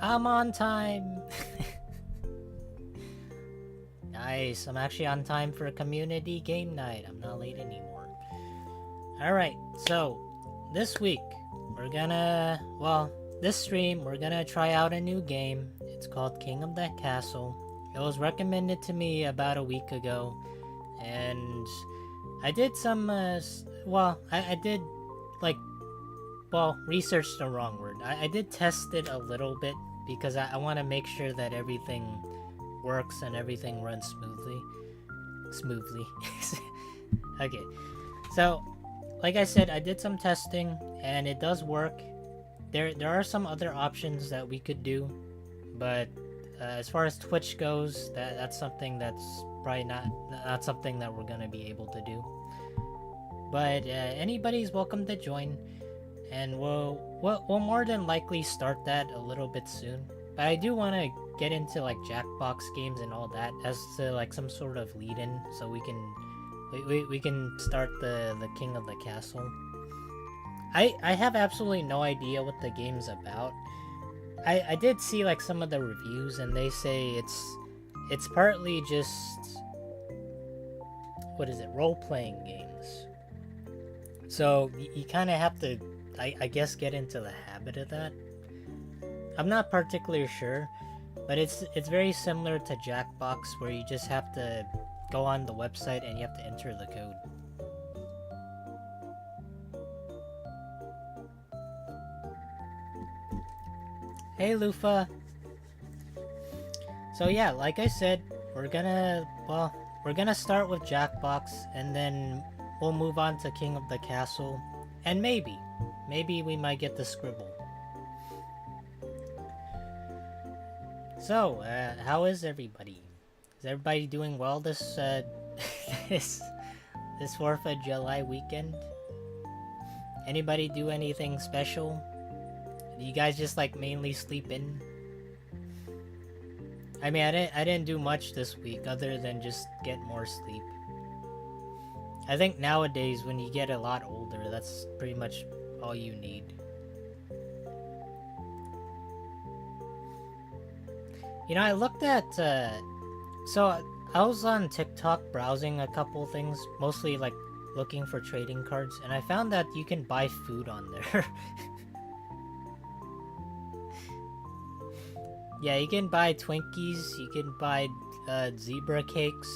I'm on time. Nice, I'm actually on time for a community game night. I'm not late anymore. Alright, so this week this stream we're gonna try out a new game. It's called King of the Castle. It was recommended to me about a week ago, and I did some I did like research the wrong word. I did test it a little bit because I want to make sure that everything works and everything runs smoothly. Okay, so like I said, I did some testing and it does work. There are some other options that we could do, but as far as Twitch goes, that's something that's probably not something that we're gonna be able to do. But anybody's welcome to join, and we'll more than likely start that a little bit soon. But I do want to get into like Jackbox games and all that as to like some sort of lead-in, so we can start the King of the Castle. I have absolutely no idea what the game's about. I did see like some of the reviews, and they say it's partly just, what is it, role-playing games. So you kind of have to, I guess, get into the habit of that. I'm not particularly sure, but it's very similar to Jackbox, where you just have to go on the website and you have to enter the code. Hey Lufa. So yeah, like I said, we're gonna start with Jackbox, and then we'll move on to King of the Castle, and maybe we might get the Scribble. So, how is everybody? Is everybody doing well this this 4th of July weekend? Anybody do anything special? Do you guys just like mainly sleep in? I mean, I didn't do much this week other than just get more sleep. I think nowadays when you get a lot older, that's pretty much all you need. You know, I looked at, so I was on TikTok browsing a couple things, mostly like looking for trading cards, and I found that you can buy food on there. Yeah, you can buy Twinkies, you can buy zebra cakes,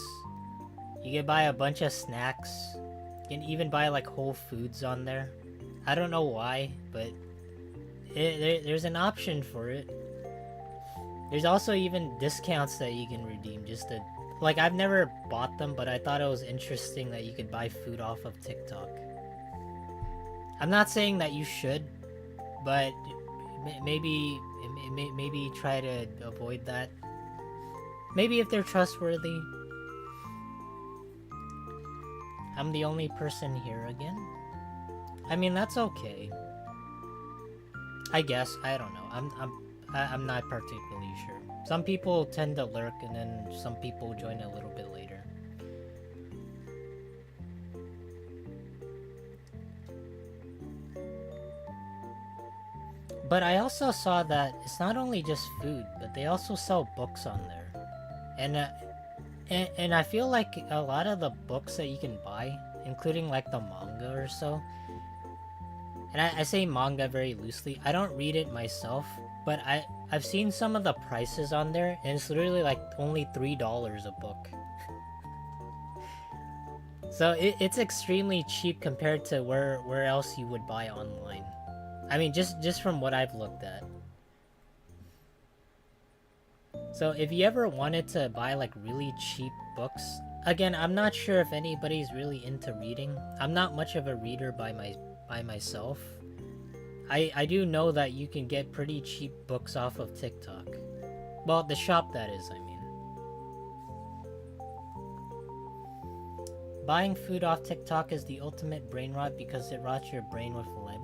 you can buy a bunch of snacks, you can even buy like Whole Foods on there. I don't know why, but there's an option for it. There's also even discounts that you can redeem just to... Like, I've never bought them, but I thought it was interesting that you could buy food off of TikTok. I'm not saying that you should, but maybe try to avoid that. Maybe if they're trustworthy. I'm the only person here again? I mean, that's okay. I guess. I don't know. I'm not particularly sure. Some people tend to lurk, and then some people join a little bit later. But I also saw that it's not only just food, but they also sell books on there. And I feel like a lot of the books that you can buy, including like the manga or so, and I say manga very loosely, I don't read it myself, but I've seen some of the prices on there, and it's literally like only $3 a book. So it's extremely cheap compared to where else you would buy online. I mean, just from what I've looked at. So if you ever wanted to buy like really cheap books, again, I'm not sure if anybody's really into reading. I'm not much of a reader by myself. I do know that you can get pretty cheap books off of TikTok. Well, the shop, that is, I mean. Buying food off TikTok is the ultimate brain rot because it rots your brain with lead.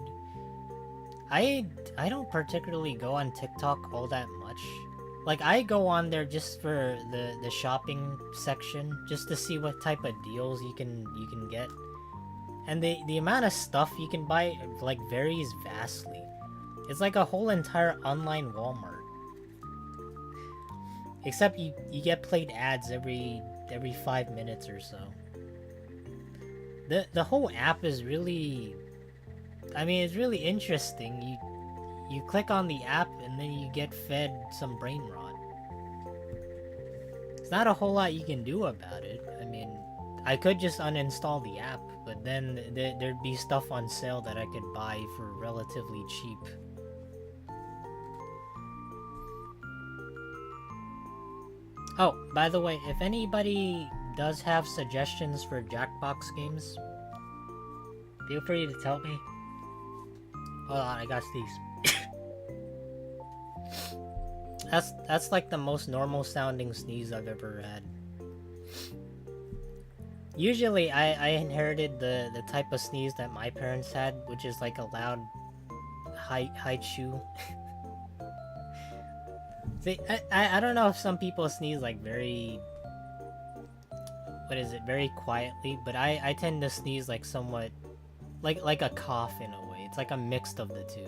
I don't particularly go on TikTok all that much. Like, I go on there just for the shopping section, just to see what type of deals you can get. And the amount of stuff you can buy, like, varies vastly. It's like a whole entire online Walmart. Except you get played ads every 5 minutes or so. The whole app is really, I mean, it's really interesting. You click on the app and then you get fed some brain rot. It's not a whole lot you can do about it. I mean, I could just uninstall the app, but then there'd be stuff on sale that I could buy for relatively cheap. Oh, by the way, if anybody does have suggestions for Jackbox games, feel free to tell me. Hold on, I got these. That's like the most normal sounding sneeze I've ever had. Usually I inherited the type of sneeze that my parents had, which is like a loud high chew. See, I don't know if some people sneeze like very, what is it, very quietly, but I tend to sneeze like somewhat like a cough in a way. It's like a mix of the two.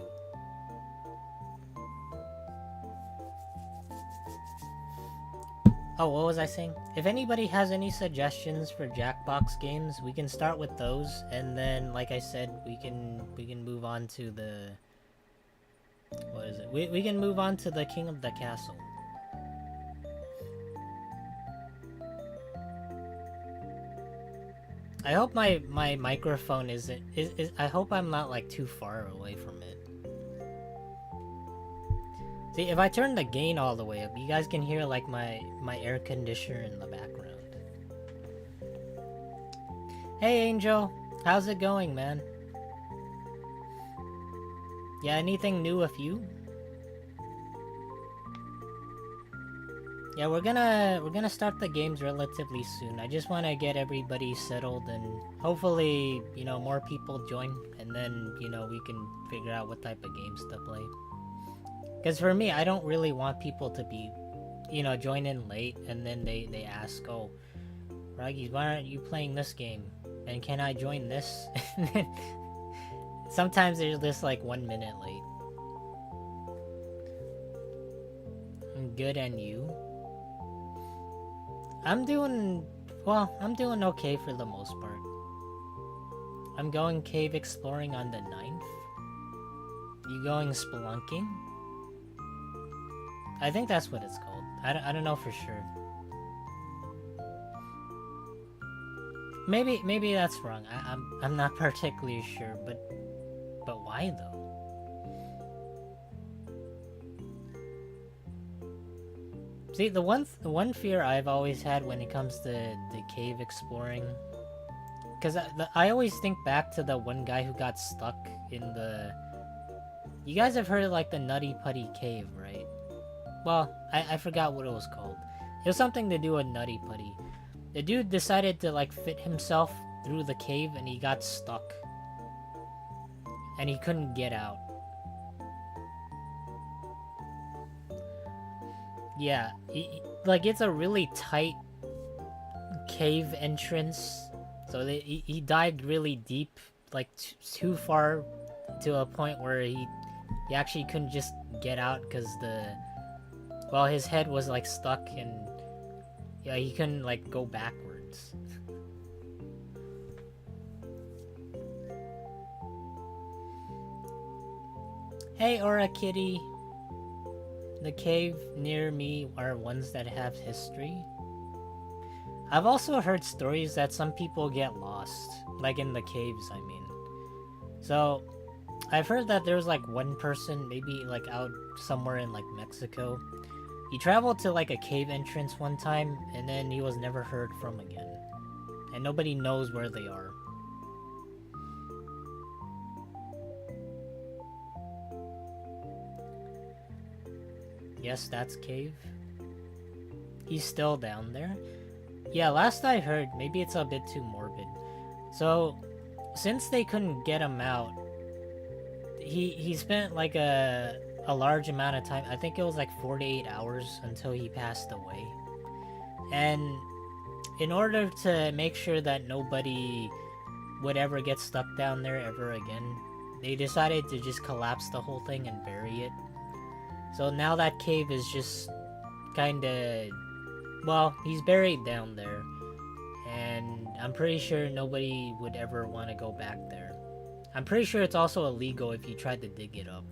Oh, what was I saying? If anybody has any suggestions for Jackbox games, we can start with those, and then, like I said, we can move on to the, what is it? We can move on to the King of the Castle. I hope my microphone isn't. I hope I'm not like too far away from it. See, if I turn the gain all the way up, you guys can hear like my air conditioner in the background. Hey Angel, how's it going, man? Yeah, anything new with you? Yeah, we're gonna start the games relatively soon. I just want to get everybody settled and hopefully, you know, more people join, and then, you know, we can figure out what type of games to play. Because for me, I don't really want people to be, you know, join in late and then they ask, oh, Raggy, why aren't you playing this game? And can I join this? Sometimes they're just like 1 minute late. Good, and you? I'm doing okay for the most part. I'm going cave exploring on the 9th. You going spelunking? I think that's what it's called. I don't know for sure. Maybe that's wrong. I'm not particularly sure, but why though? See, the one fear I've always had when it comes to the cave exploring, because I always think back to the one guy who got stuck in the. You guys have heard of like the Nutty Putty Cave, right? Well, I forgot what it was called. It was something to do with Nutty Putty. The dude decided to like fit himself through the cave and he got stuck. And he couldn't get out. Yeah, like it's a really tight cave entrance. So he dived really deep, like too far to a point where he actually couldn't just get out because his head was like stuck and yeah, he couldn't like go backwards. Hey, Aura Kitty. The cave near me are ones that have history. I've also heard stories that some people get lost, like in the caves, I mean. So, I've heard that there's like one person, maybe like out somewhere in like Mexico. He traveled to like a cave entrance one time, and then he was never heard from again. And nobody knows where they are. Yes, that's cave. He's still down there? Yeah, last I heard, maybe it's a bit too morbid. So, since they couldn't get him out, he spent like a large amount of time, I think it was like 48 hours until he passed away. And in order to make sure that nobody would ever get stuck down there ever again, they decided to just collapse the whole thing and bury it. So now that cave is just kinda... Well, he's buried down there. And I'm pretty sure nobody would ever want to go back there. I'm pretty sure it's also illegal if you tried to dig it up.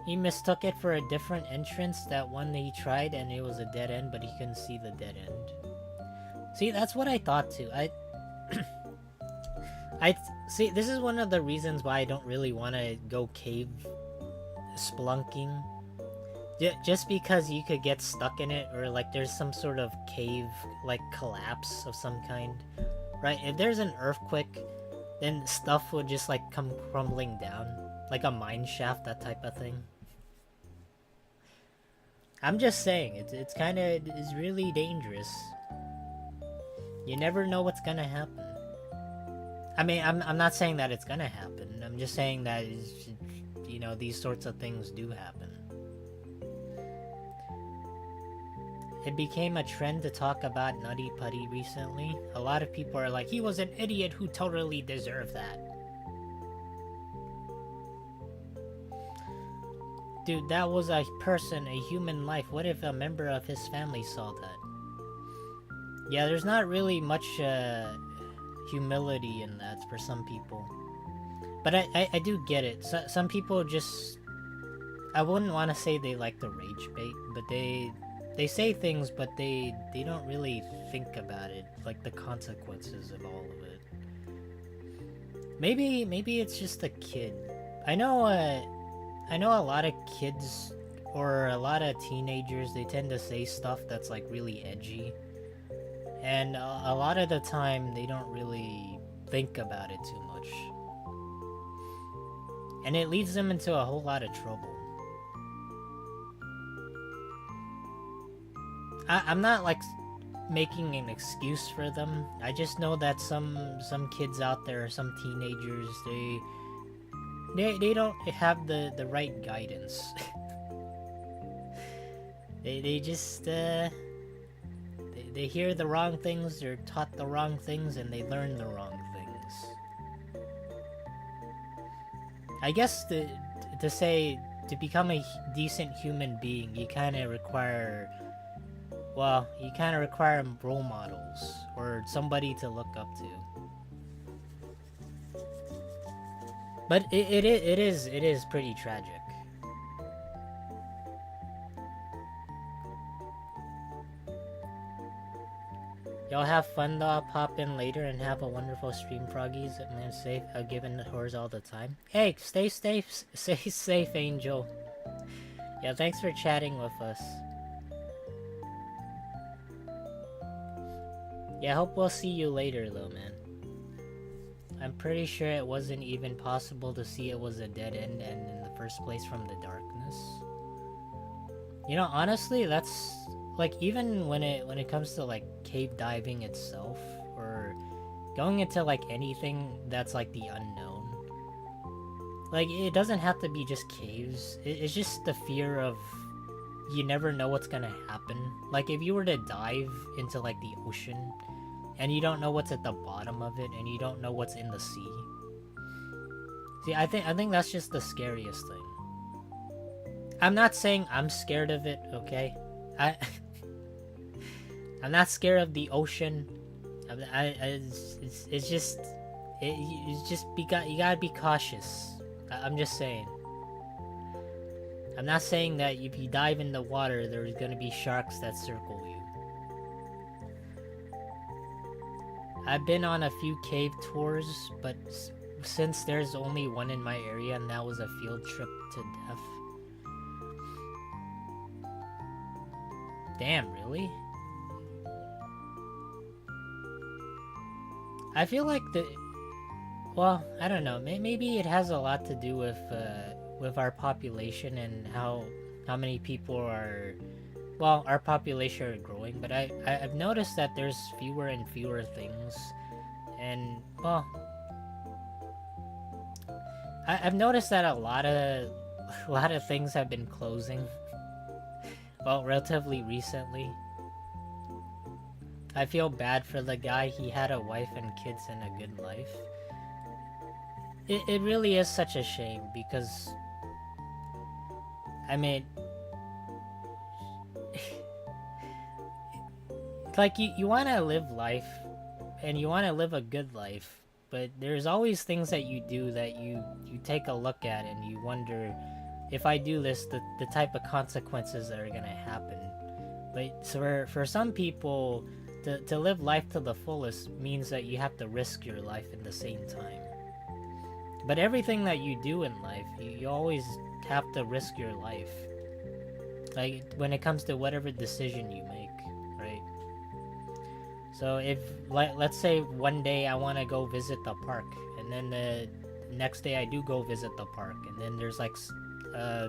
He mistook it for a different entrance, that one that he tried, and it was a dead end, but he couldn't see the dead end. See, that's what I thought too. I see, this is one of the reasons why I don't really want to go cave spelunking. Just because you could get stuck in it, or like there's some sort of cave like collapse of some kind, right? If there's an earthquake, then stuff would just like come crumbling down, like a mine shaft, that type of thing. I'm just saying, it's kind of, it's really dangerous. You never know what's gonna happen. I mean, I'm not saying that it's gonna happen. I'm just saying that, you know, these sorts of things do happen. It became a trend to talk about Nutty Putty recently. A lot of people are like, he was an idiot who totally deserved that. Dude, that was a person, a human life. What if a member of his family saw that? Yeah, there's not really much humility in that for some people. But I do get it. Some people just... I wouldn't want to say they like the rage bait, but they say things, but they don't really think about it, like the consequences of all of it. Maybe it's just a kid. I know a lot of kids, or a lot of teenagers, they tend to say stuff that's like really edgy. And a lot of the time, they don't really think about it too much. And it leads them into a whole lot of trouble. I'm not like making an excuse for them. I just know that some kids out there, some teenagers, they don't have the right guidance. they just they hear the wrong things, they're taught the wrong things, and they learn the wrong things. I guess to become a decent human being, you kind of require... Well, you kind of require role models, or somebody to look up to. But it is pretty tragic. Y'all have fun though. I'll pop in later and have a wonderful stream, Froggies. Man, safe. I've given the whores all the time. Hey, stay safe, Angel. Yeah, thanks for chatting with us. Yeah, I hope we'll see you later though, man. I'm pretty sure it wasn't even possible to see it was a dead end in the first place from the darkness. You know, honestly, that's like, even when it comes to like cave diving itself, or going into like anything that's like the unknown. Like, it doesn't have to be just caves. It's just the fear of, you never know what's gonna happen. Like, if you were to dive into like the ocean, and you don't know what's at the bottom of it, and you don't know what's in the sea. See, I think that's just the scariest thing. I'm not saying I'm scared of it, okay? I'm not scared of the ocean. It's just you gotta be cautious. I'm just saying. I'm not saying that if you dive in the water, there's gonna be sharks that circle you. I've been on a few cave tours, but since there's only one in my area, and that was a field trip to death. Damn, really? I feel like well, I don't know. Maybe it has a lot to do with our population and how many people are... Well, our population are growing, but I've noticed that there's fewer and fewer things, and well, I've noticed that a lot of things have been closing. Well, relatively recently. I feel bad for the guy. He had a wife and kids and a good life. it really is such a shame because I mean, like you want to live life and you want to live a good life, but there's always things that you do that you take a look at and you wonder, if I do this, the type of consequences that are gonna happen. But for some people, to live life to the fullest means that you have to risk your life at the same time. But everything that you do in life, you always have to risk your life. Like when it comes to whatever decision you make, right? So if let's say one day I want to go visit the park, and then the next day I do go visit the park, and then there's like uh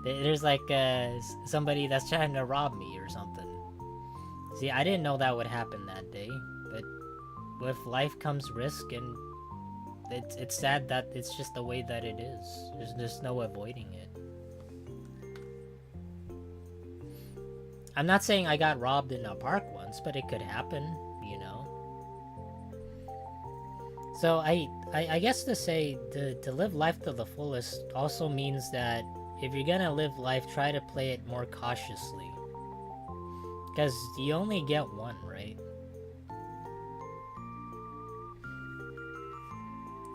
there's like somebody that's trying to rob me or something. See, I didn't know that would happen that day, but with life comes risk, and it's sad that it's just the way that it is. There's just no avoiding it. I'm not saying I got robbed in a park once, but it could happen, you know. So I guess to say to live life to the fullest also means that if you're gonna live life, try to play it more cautiously. Because you only get one, right?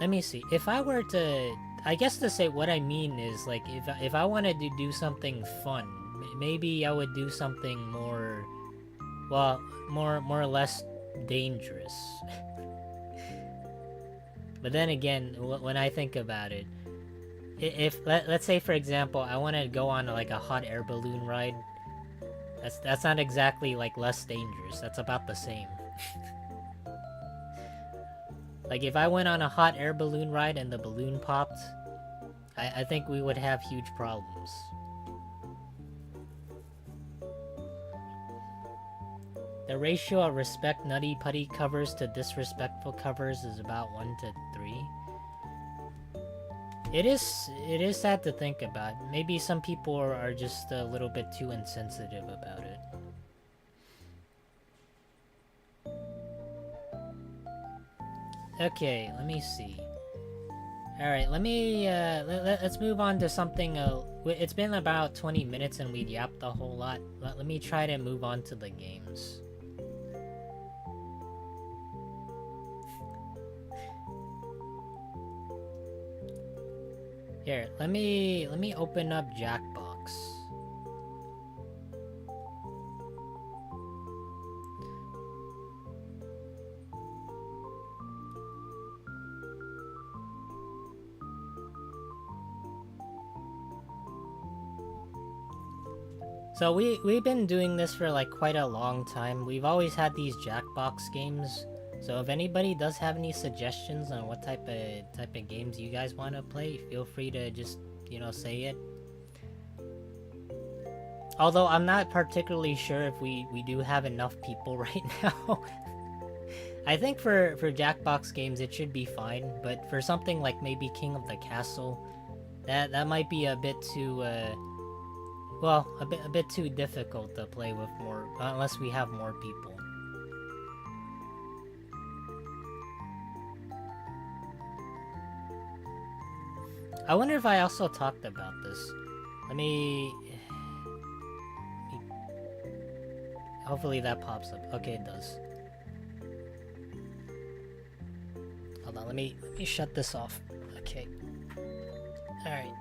Let me see. If I were to, I guess to say what I mean is like if I wanted to do something fun, maybe I would do something more, well, more or less dangerous. But then again, when I think about it, if let's say for example I want to go on like a hot air balloon ride, that's not exactly like less dangerous. That's about the same. Like if I went on a hot air balloon ride and the balloon popped, I think we would have huge problems. The ratio of respect nutty putty covers to disrespectful covers is about 1 to 3. It is sad to think about. Maybe some people are just a little bit too insensitive about it. Okay, let me see. Alright, let me, let's move on to something, it's been about 20 minutes and we yapped a whole lot. Let me try to move on to the games. Here, let me open up Jackbox. So we've been doing this for like quite a long time. We've always had these Jackbox games. So if anybody does have any suggestions on what type of games you guys want to play, feel free to just, you know, say it. Although I'm not particularly sure if we do have enough people right now. I think for Jackbox games it should be fine, but for something like maybe King of the Castle, that might be a bit too well, a bit too difficult to play with more, unless we have more people. I wonder if I also talked about this. Let me... Hopefully that pops up. Okay, it does. Hold on, let me shut this off. Okay. Alright.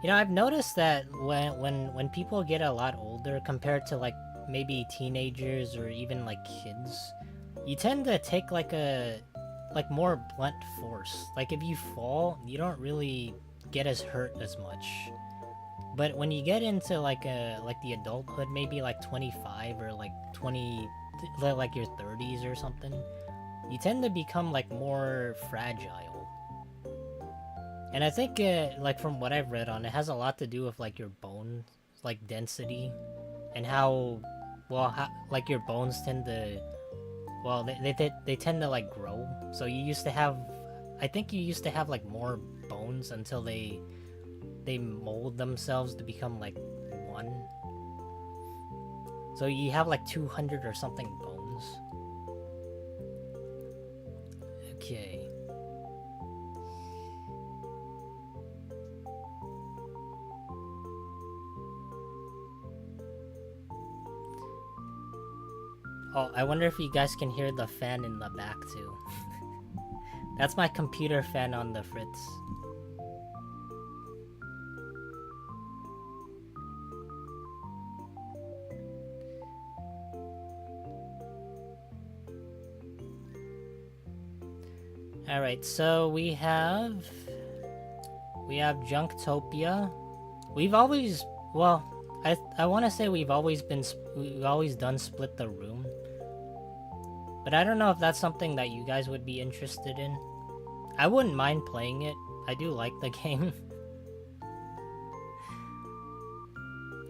You know, I've noticed that when people get a lot older compared to like maybe teenagers or even like kids, you tend to take like more blunt force. Like if you fall, you don't really get as hurt as much. But when you get into like the adulthood, maybe like 25 or like 20, like your 30s or something, you tend to become like more fragile. And I think, like from what I've read on, it has a lot to do with like your bone, like density, and how, well, like your bones tend to, well, they tend to like grow. So you used to have, I think you used to have like more bones until they mold themselves to become like one. So you have like 200 or something bones. Okay. Oh, I wonder if you guys can hear the fan in the back too. That's my computer fan on the fritz. Alright, so we have Junktopia. We've always, well, I want to say we've always done Split the Room. But I don't know if that's something that you guys would be interested in. I wouldn't mind playing it. I do like the game.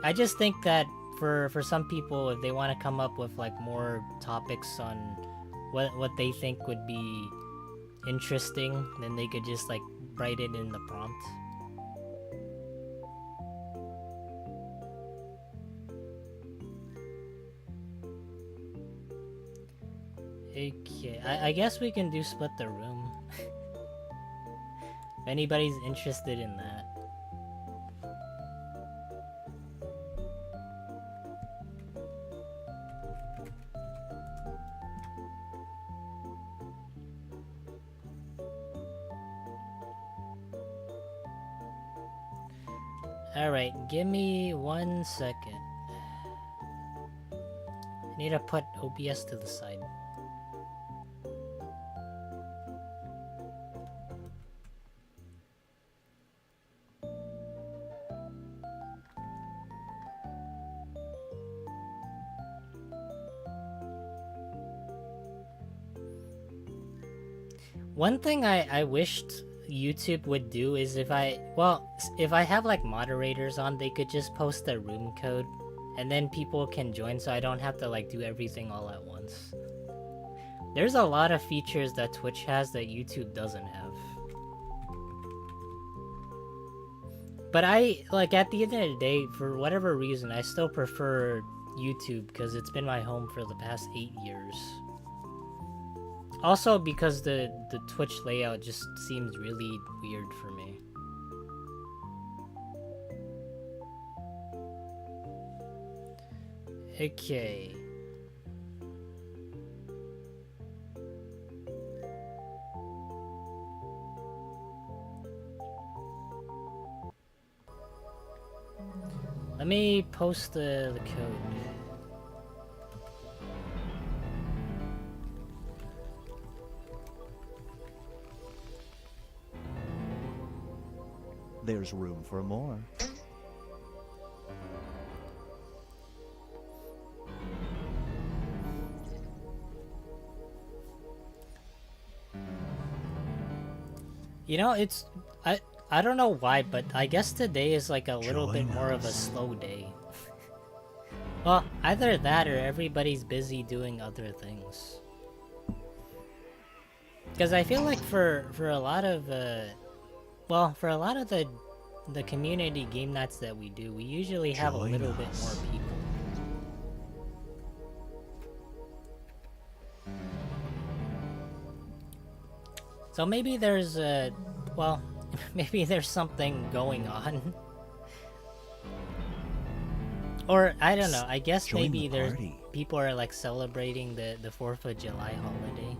I just think that for some people, if they want to come up with like more topics on what they think would be interesting, then they could just like write it in the prompt. Okay, I guess we can do Split the Room. If anybody's interested in that. Alright, give me 1 second. I need to put OBS to the side. One thing I wished YouTube would do is if I have like moderators on, they could just post their room code and then people can join so I don't have to like do everything all at once. There's a lot of features that Twitch has that YouTube doesn't have. But I, like, at the end of the day, for whatever reason, I still prefer YouTube because it's been my home for the past 8 years. Also because the Twitch layout just seems really weird for me. Okay. Let me post the code. There's room for more. You know, it's I don't know why, but I guess today is like a little bit more of a slow day. Well, either that or everybody's busy doing other things. Because I feel like for a lot of for a lot of the community game nights that we do, we usually have a little bit more people. So maybe there's maybe there's something going on. Or I don't know, I guess maybe there's people are like celebrating the 4th of July holiday.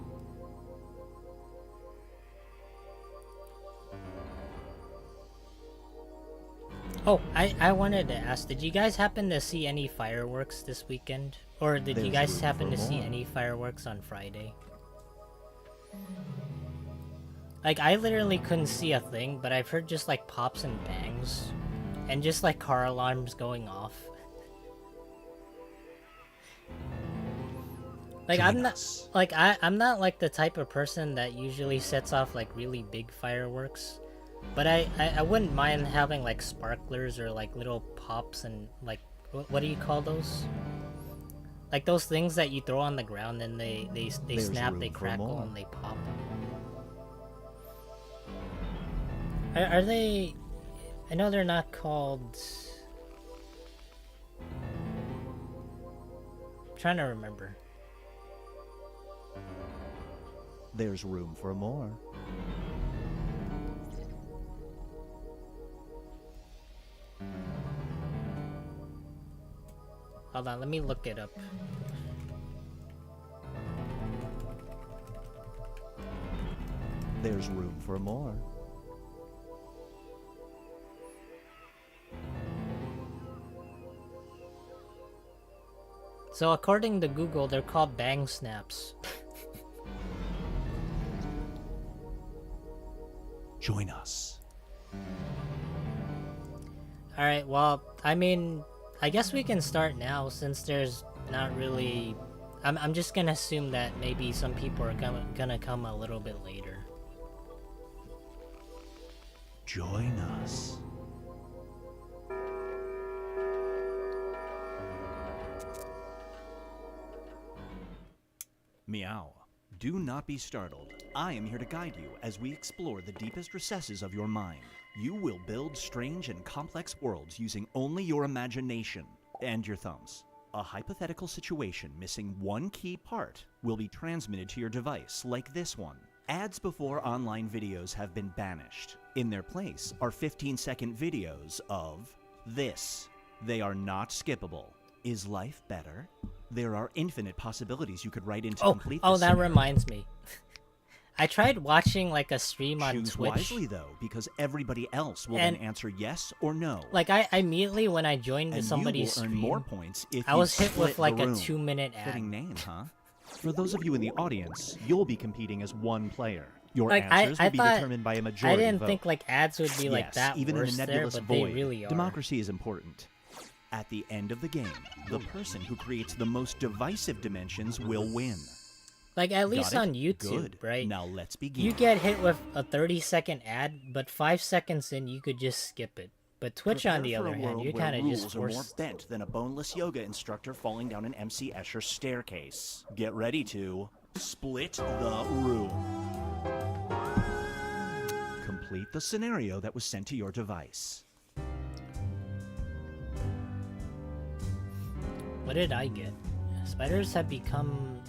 Oh, I wanted to ask, did you guys happen to see any fireworks this weekend? Or did you guys happen to see any fireworks on Friday? Like, I literally couldn't see a thing, but I've heard just like pops and bangs. And just like car alarms going off. Like, I'm not like the type of person that usually sets off like really big fireworks. But I wouldn't mind having like sparklers or like little pops and like, what do you call those? Like those things that you throw on the ground and they snap, they crackle, and they pop. Are they... I know they're not called... I'm trying to remember. There's room for more. Hold on, let me look it up. There's room for more. So according to Google, they're called bang snaps. Join us. Alright, well, I mean, I guess we can start now since there's not really... I'm just gonna assume that maybe some people are gonna come a little bit later. Join us. Meow. Do not be startled. I am here to guide you as we explore the deepest recesses of your mind. You will build strange and complex worlds using only your imagination and your thumbs. A hypothetical situation missing one key part will be transmitted to your device, like this one. Ads before online videos have been banished. In their place are 15-second videos of this. They are not skippable. Is life better? There are infinite possibilities you could write in to complete this. Oh, that reminds me. I tried watching like a stream on Choose Twitch. wisely though, because everybody else will then answer yes or no. Like I immediately when I joined somebody's stream, stream, more points if I was hit with like a room. 2-minute ad. Fitting name, huh? For those of you in the audience, you'll be competing as one player. Your Like, answers I will be thought- determined by a majority I didn't vote. think like ads would be like Yes, that even worse in a there, nebulous but void, they really are. democracy is important. At the end of the game, the person who creates the most divisive dimensions will win. Like at least Got it? on YouTube, Good. right? Now let's begin. You get hit with a 30-second ad, but 5 seconds in you could just skip it. But Twitch, on the Prepare for other a hand, world you're where kind of rules just are more forced. bent than a boneless yoga instructor falling down an MC Escher staircase. Get ready to split the room. Complete the scenario that was sent to your device. What did I get? Spiders have become...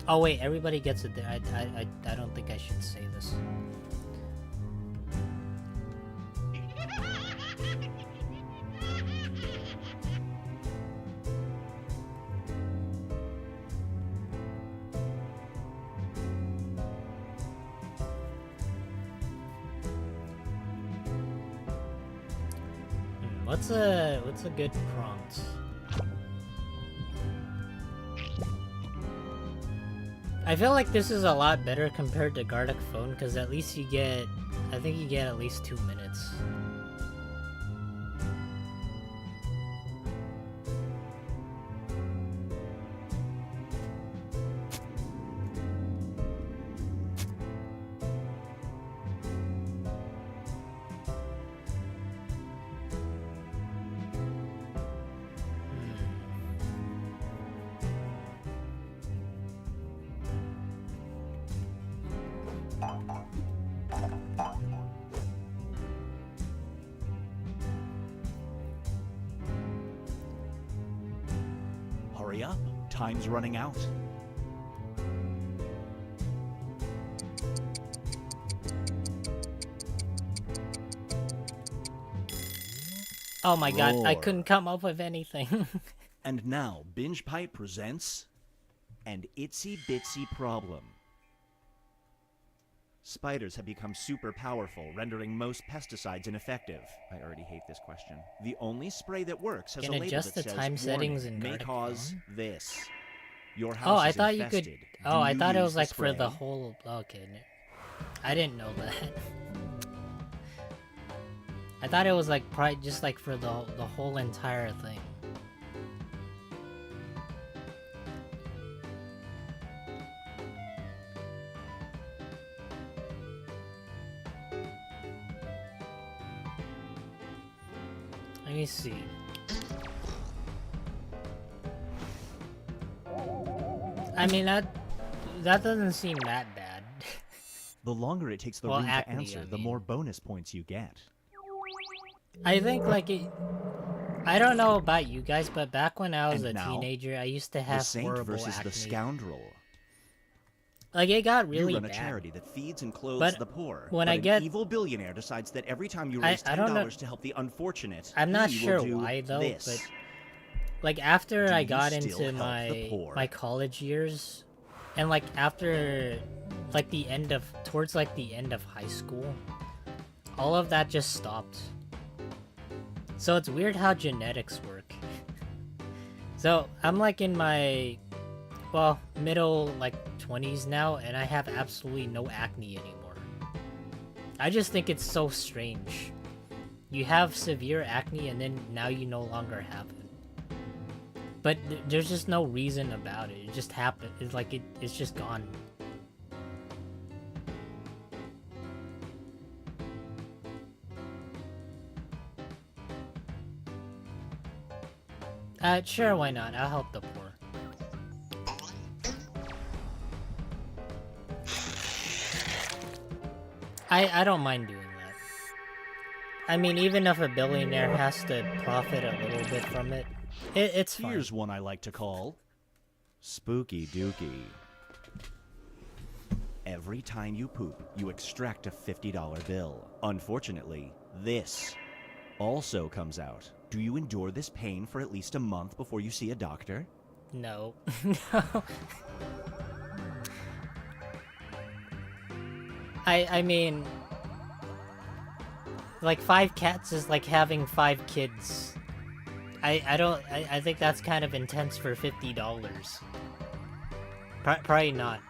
Oh wait, everybody gets it there. I don't think I should say this. What's a good prompt? I feel like this is a lot better compared to Gartic Phone because at least you get, I think you get at least 2 minutes. Hurry up, time's running out. Oh my god, I Roar. couldn't come up with anything. And now, Binge Pipe presents An Itsy Bitsy Problem. Spiders have become super powerful, rendering most pesticides ineffective. I already hate this question. The only spray that works has Can a label adjust that the says, time settings "Warning, in may Gartic cause Phone?" this. Your house Oh, I is thought you infested. could. Oh, I Do thought it use was the like for the spray?" whole. Okay, I didn't know that. I thought it was like probably just like for the whole entire thing. Let me see. I mean that doesn't seem that bad. The longer it takes the Well, room to acne, answer, I the mean. more bonus points you get. I think like I don't know about you guys, but back when I was And a now, teenager, I used to The have saint horrible versus acne. the scoundrel. Like, it got really you run a bad. charity that feeds and clothes But the poor. when but I an get... evil billionaire decides that every time you I raise $10 don't know. to help the unfortunate, I'm not he sure will do why, though, this. but... Like, after Do I you got still into help the poor? my college years, and, like, after, like, towards, like, the end of high school, all of that just stopped. So it's weird how genetics work. So, I'm, like, in my, well, middle, like, 20s now, and I have absolutely no acne anymore. I just think it's so strange. You have severe acne, and then now you no longer have it. But there's just no reason about it. It just happened. It's like it's just gone. Sure, why not? I'll help the poor. I don't mind doing that. I mean, even if a billionaire has to profit a little bit from it, it's fine. Here's one I like to call Spooky Dookie. Every time you poop, you extract a $50 bill. Unfortunately, this also comes out. Do you endure this pain for at least a month before you see a doctor? No. No. I mean, like 5 cats is like having 5 kids. I think that's kind of intense for $50. Probably not.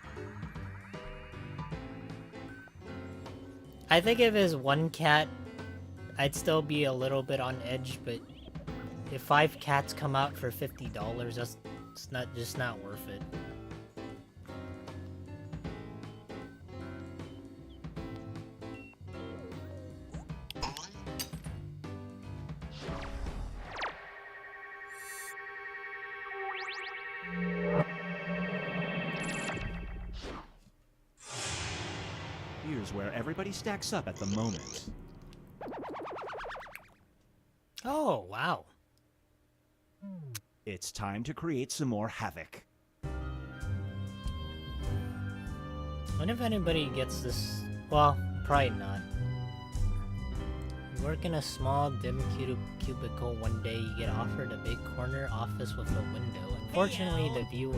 I think if it was 1 cat, I'd still be a little bit on edge, but if 5 cats come out for $50, that's just not worth it. Here's where everybody stacks up at the moment. Oh, wow. It's time to create some more havoc. I wonder if anybody gets this. Well, probably not. You work in a small, dim cubicle one day, you get offered a big corner office with a window. Unfortunately, the view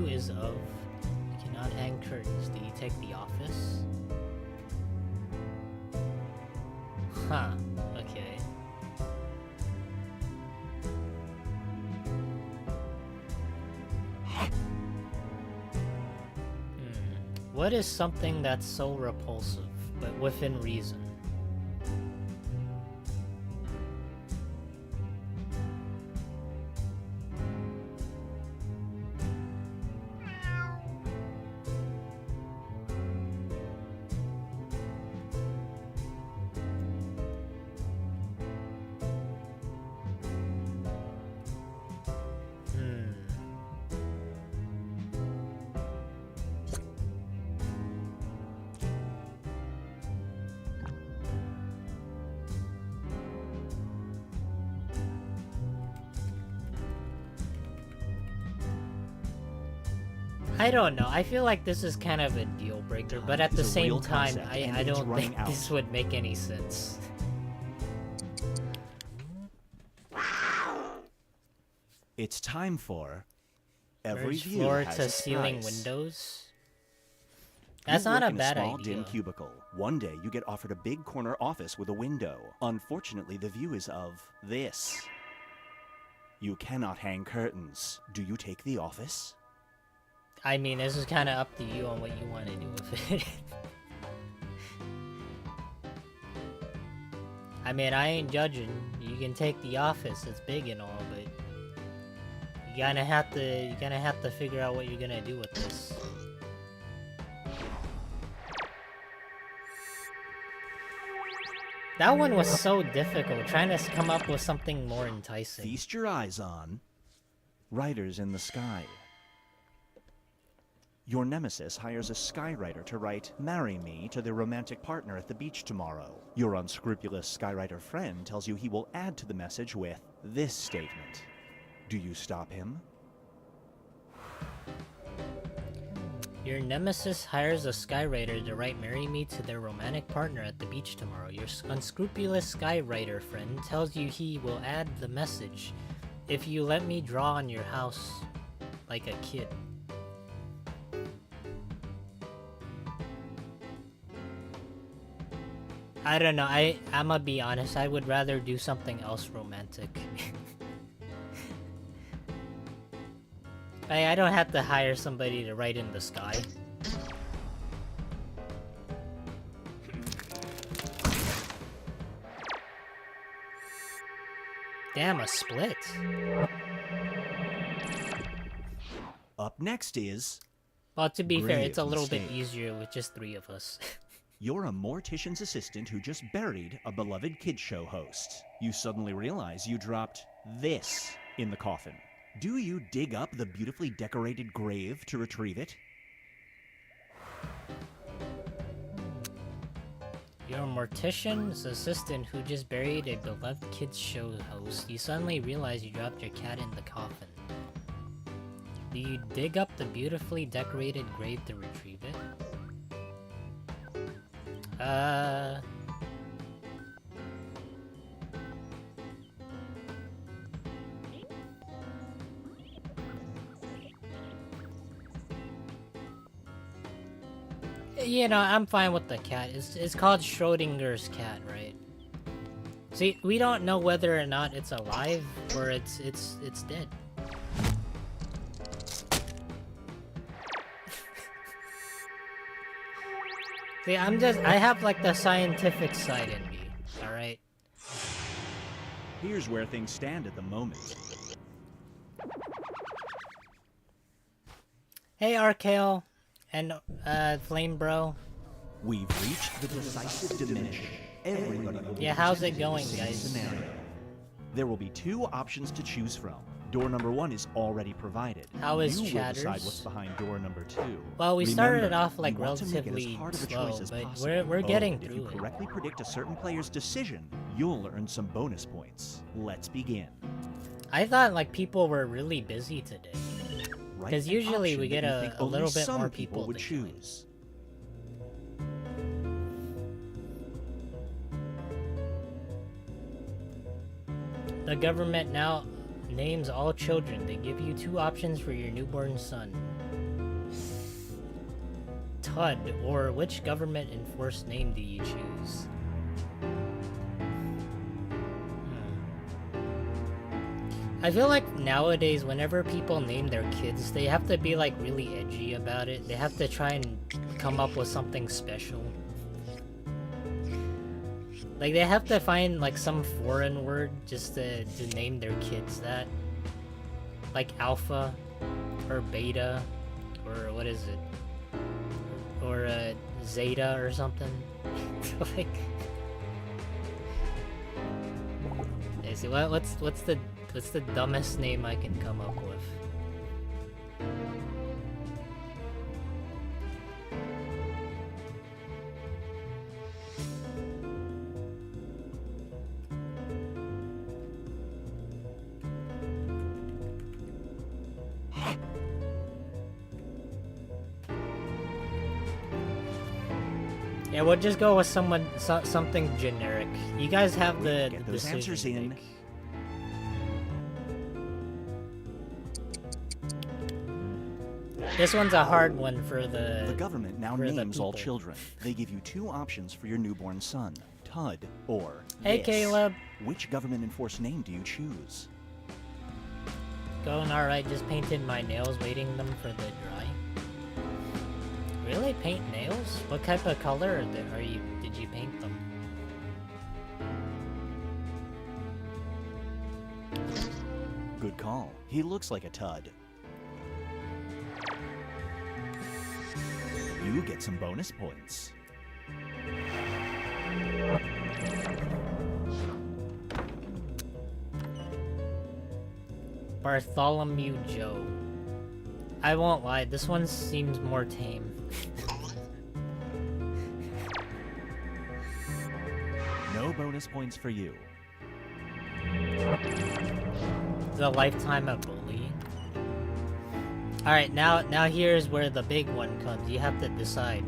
is of you cannot hang curtains. Do you take the office? Huh, okay. What is something that's so repulsive, but within reason? I don't know. I feel like this is kind of a deal breaker, but at the same time, I don't think this would make any sense. It's time for every Merge view floor has to its ceiling price. windows. You That's not work a in bad small, idea. dim cubicle. One day you get offered a big corner office with a window. Unfortunately, the view is of this. You cannot hang curtains. Do you take the office? I mean, this is kind of up to you on what you want to do with it. I mean, I ain't judging. You can take the office; it's big and all, but you gonna have to figure out what you're gonna do with this. That one was so difficult, trying to come up with something more enticing. Feast your eyes on Writers in the Sky. Your nemesis hires a skywriter to write "Marry me" to their romantic partner at the beach tomorrow. Your unscrupulous skywriter friend tells you he will add to the message with this statement. Do you stop him? Your nemesis hires a skywriter to write "Marry Me" to their romantic partner at the beach tomorrow. Your unscrupulous skywriter friend tells you he will add the message if you let me draw on your house like a kid. I don't know, I'ma be honest, I would rather do something else romantic. I don't have to hire somebody to write in the sky. Damn, a split. Up next is... Well, to be fair, Grave it's a little bit mistake. easier with just 3 of us. You're a mortician's assistant who just buried a beloved kid show host. You suddenly realize you dropped this in the coffin. Do you dig up the beautifully decorated grave to retrieve it? You're a mortician's assistant who just buried a beloved kids show host. You suddenly realize you dropped your cat in the coffin. Do you dig up the beautifully decorated grave to retrieve it? You know, I'm fine with the cat. It's called Schrodinger's cat, right? See, we don't know whether or not it's alive or it's dead. See, I have like the scientific side in me, alright? Here's where things stand at the moment. Hey, Arcale and Flame Bro. We've reached the decisive diminish. Everybody will be Yeah, how's it presented going, the same guys? Scenario. There will be 2 options to choose from. Door number 1 is already provided. How is you will Chatters? decide what's behind door number 2. Well, we started Remember, off like you want to make it as relatively hard of a slow, choice as but possible. we're getting If you through it. correctly predict a certain player's decision, you'll earn some bonus points. Let's begin. I thought like people were really busy today. Write 'Cause an usually option we get that you a think only little bit some more people would to join. choose. The government now names all children. They give you 2 options for your newborn son. TUD, or which government enforced name do you choose? I feel like nowadays, whenever people name their kids, they have to be like really edgy about it. They have to try and come up with something special. Like, they have to find like some foreign word just to name their kids that. Like alpha, or beta, or what is it? Or zeta or something. Like, yeah, see, what's the dumbest name I can come up with? Yeah, we'll just go with something generic. You guys have the Get those decision answers to in. make. This one's a hard one for The the... government now for the names all people. children. They give you 2 options for your newborn son. TUD or Hey, this. Caleb. Which government-enforced name do you choose? Going alright, just painted my nails, waiting them for the dry. Really? Paint nails? What type of color did you paint them? Good call. He looks like a TUD. You get some bonus points. Bartholomew Joe. I won't lie, this one seems more tame. No bonus points for you. The lifetime of bully. Alright, now here's where the big one comes. You have to decide.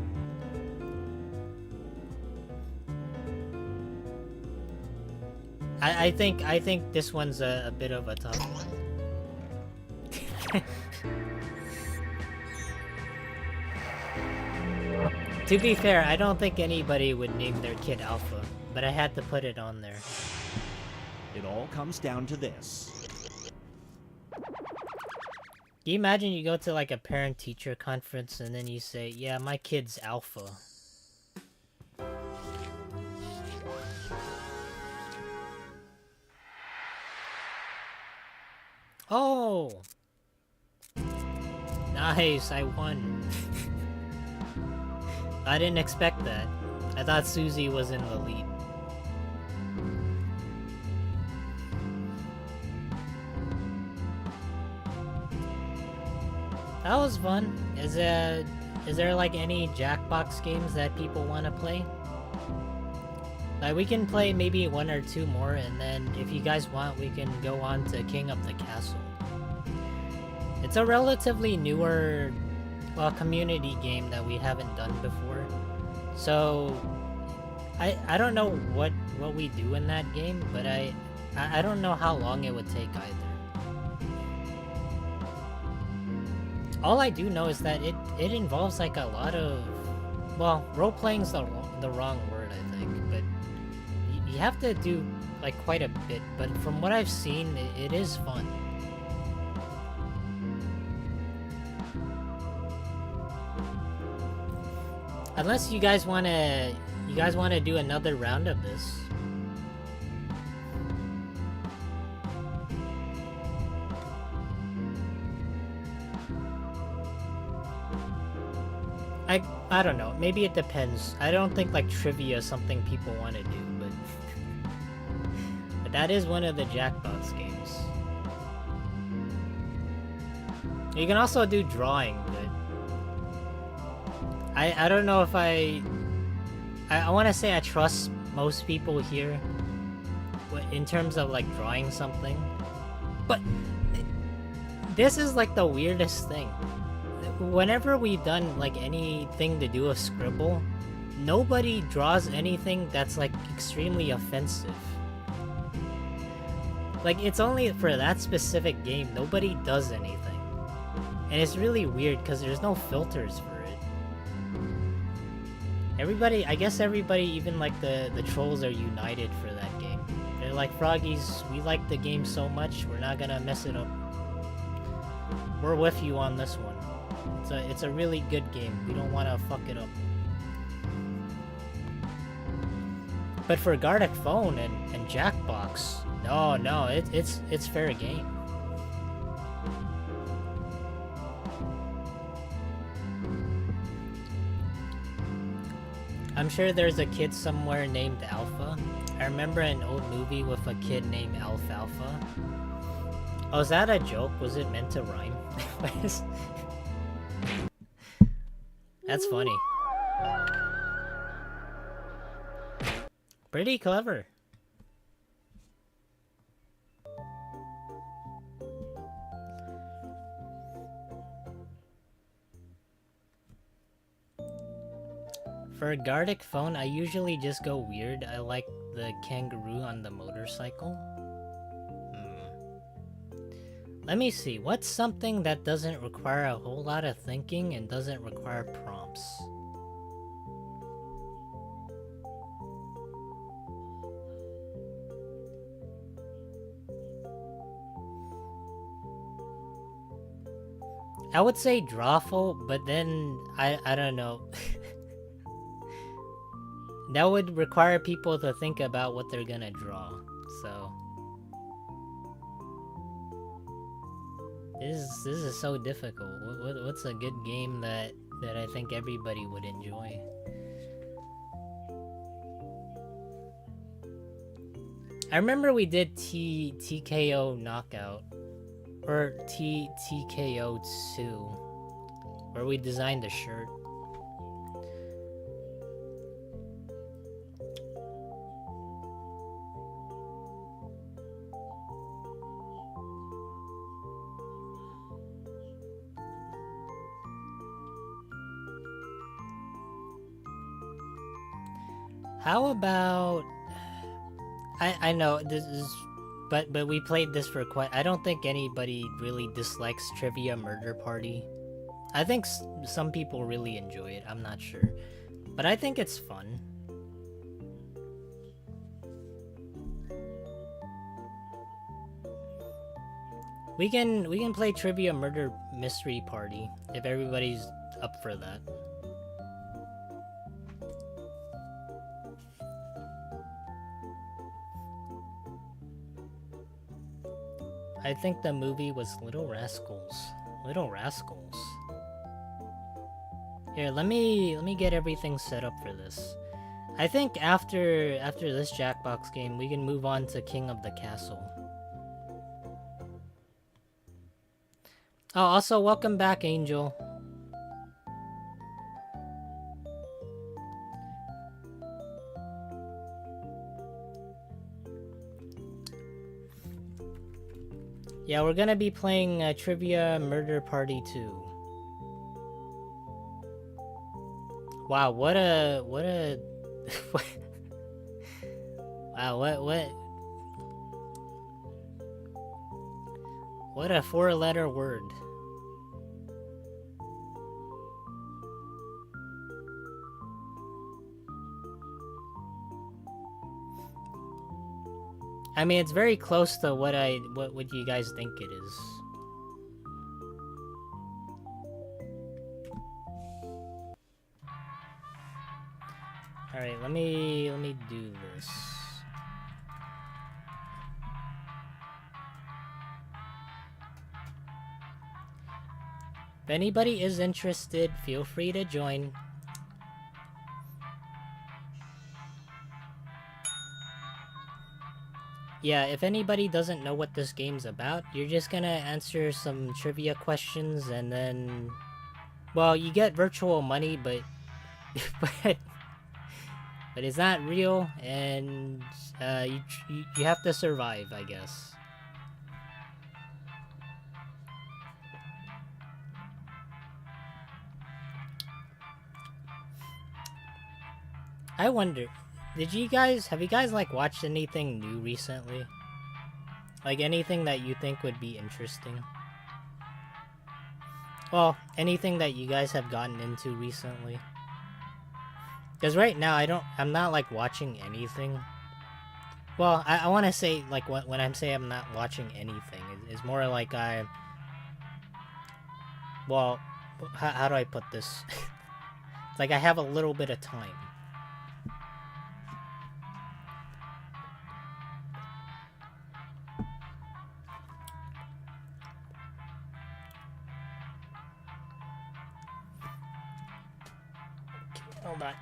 I think this one's a bit of a tough one. To be fair, I don't think anybody would name their kid Alpha, but I had to put it on there. It all comes down to this. Can you imagine you go to like a parent-teacher conference and then you say, yeah, my kid's Alpha. Oh! Nice, I won. I didn't expect that. I thought Susie was in the lead. That was fun. Is there like any Jackbox games that people want to play? Like we can play maybe one or two more, and then if you guys want, we can go on to King of the Castle. It's a relatively newer, well, community game that we haven't done before. So I don't know what we do in that game, but I don't know how long it would take either. All I do know is that it involves like a lot of, well, role-playing's the wrong word, I think, but you have to do like quite a bit, but from what I've seen, it is fun. Unless you guys wanna do another round of this. I don't know. Maybe it depends. I don't think like trivia is something people want to do, but that is one of the Jackbox games. You can also do drawing, but I don't know if I want to say I trust most people here in terms of like drawing something, but this is like the weirdest thing. Whenever we've done like anything to do with Scribble, nobody draws anything that's like extremely offensive. Like it's only for that specific game, nobody does anything. And it's really weird because there's no filters for it. Everybody, I guess everybody, even like the trolls are united for that game. They're like, Froggies, we like the game so much, we're not gonna mess it up. We're with you on this one. It's a really good game. We don't want to fuck it up. But for Gartic Phone and Jackbox, no, it's fair game. I'm sure there's a kid somewhere named Alpha. I remember an old movie with a kid named Alfalfa. Oh, is that a joke? Was it meant to rhyme? That's funny. Pretty clever. For a Gartic Phone, I usually just go weird. I like the kangaroo on the motorcycle. Let me see, what's something that doesn't require a whole lot of thinking and doesn't require prompts? I would say Drawful, but then, I don't know. That would require people to think about what they're gonna draw, so... This is so difficult. What's a good game that I think everybody would enjoy? I remember we did TKO Knockout, or TKO 2, where we designed a shirt. How about... I know this is... But we played this for quite... I don't think anybody really dislikes Trivia Murder Party. I think some people really enjoy it. I'm not sure. But I think it's fun. We can play Trivia Murder Mystery Party if everybody's up for that. I think the movie was Little Rascals. Little Rascals. Here, let me get everything set up for this. I think after this Jackbox game, we can move on to King of the Castle. Oh, also welcome back, Angel. Yeah, we're gonna be playing Trivia Murder Party 2. Wow, what a wow, what a four-letter word. I mean, it's very close to what you guys think it is. All right, let me do this. If anybody is interested, feel free to join. Yeah, if anybody doesn't know what this game's about, you're just gonna answer some trivia questions and then... Well, you get virtual money, but... but it's not real, and you have to survive, I guess. I wonder... have you guys like watched anything new recently? Like anything that you think would be interesting? Well, anything that you guys have gotten into recently? Because right now I'm not like watching anything. Well, I want to say like when I'm saying I'm not watching anything, it's more like well, how do I put this? It's like I have a little bit of time. Hold on.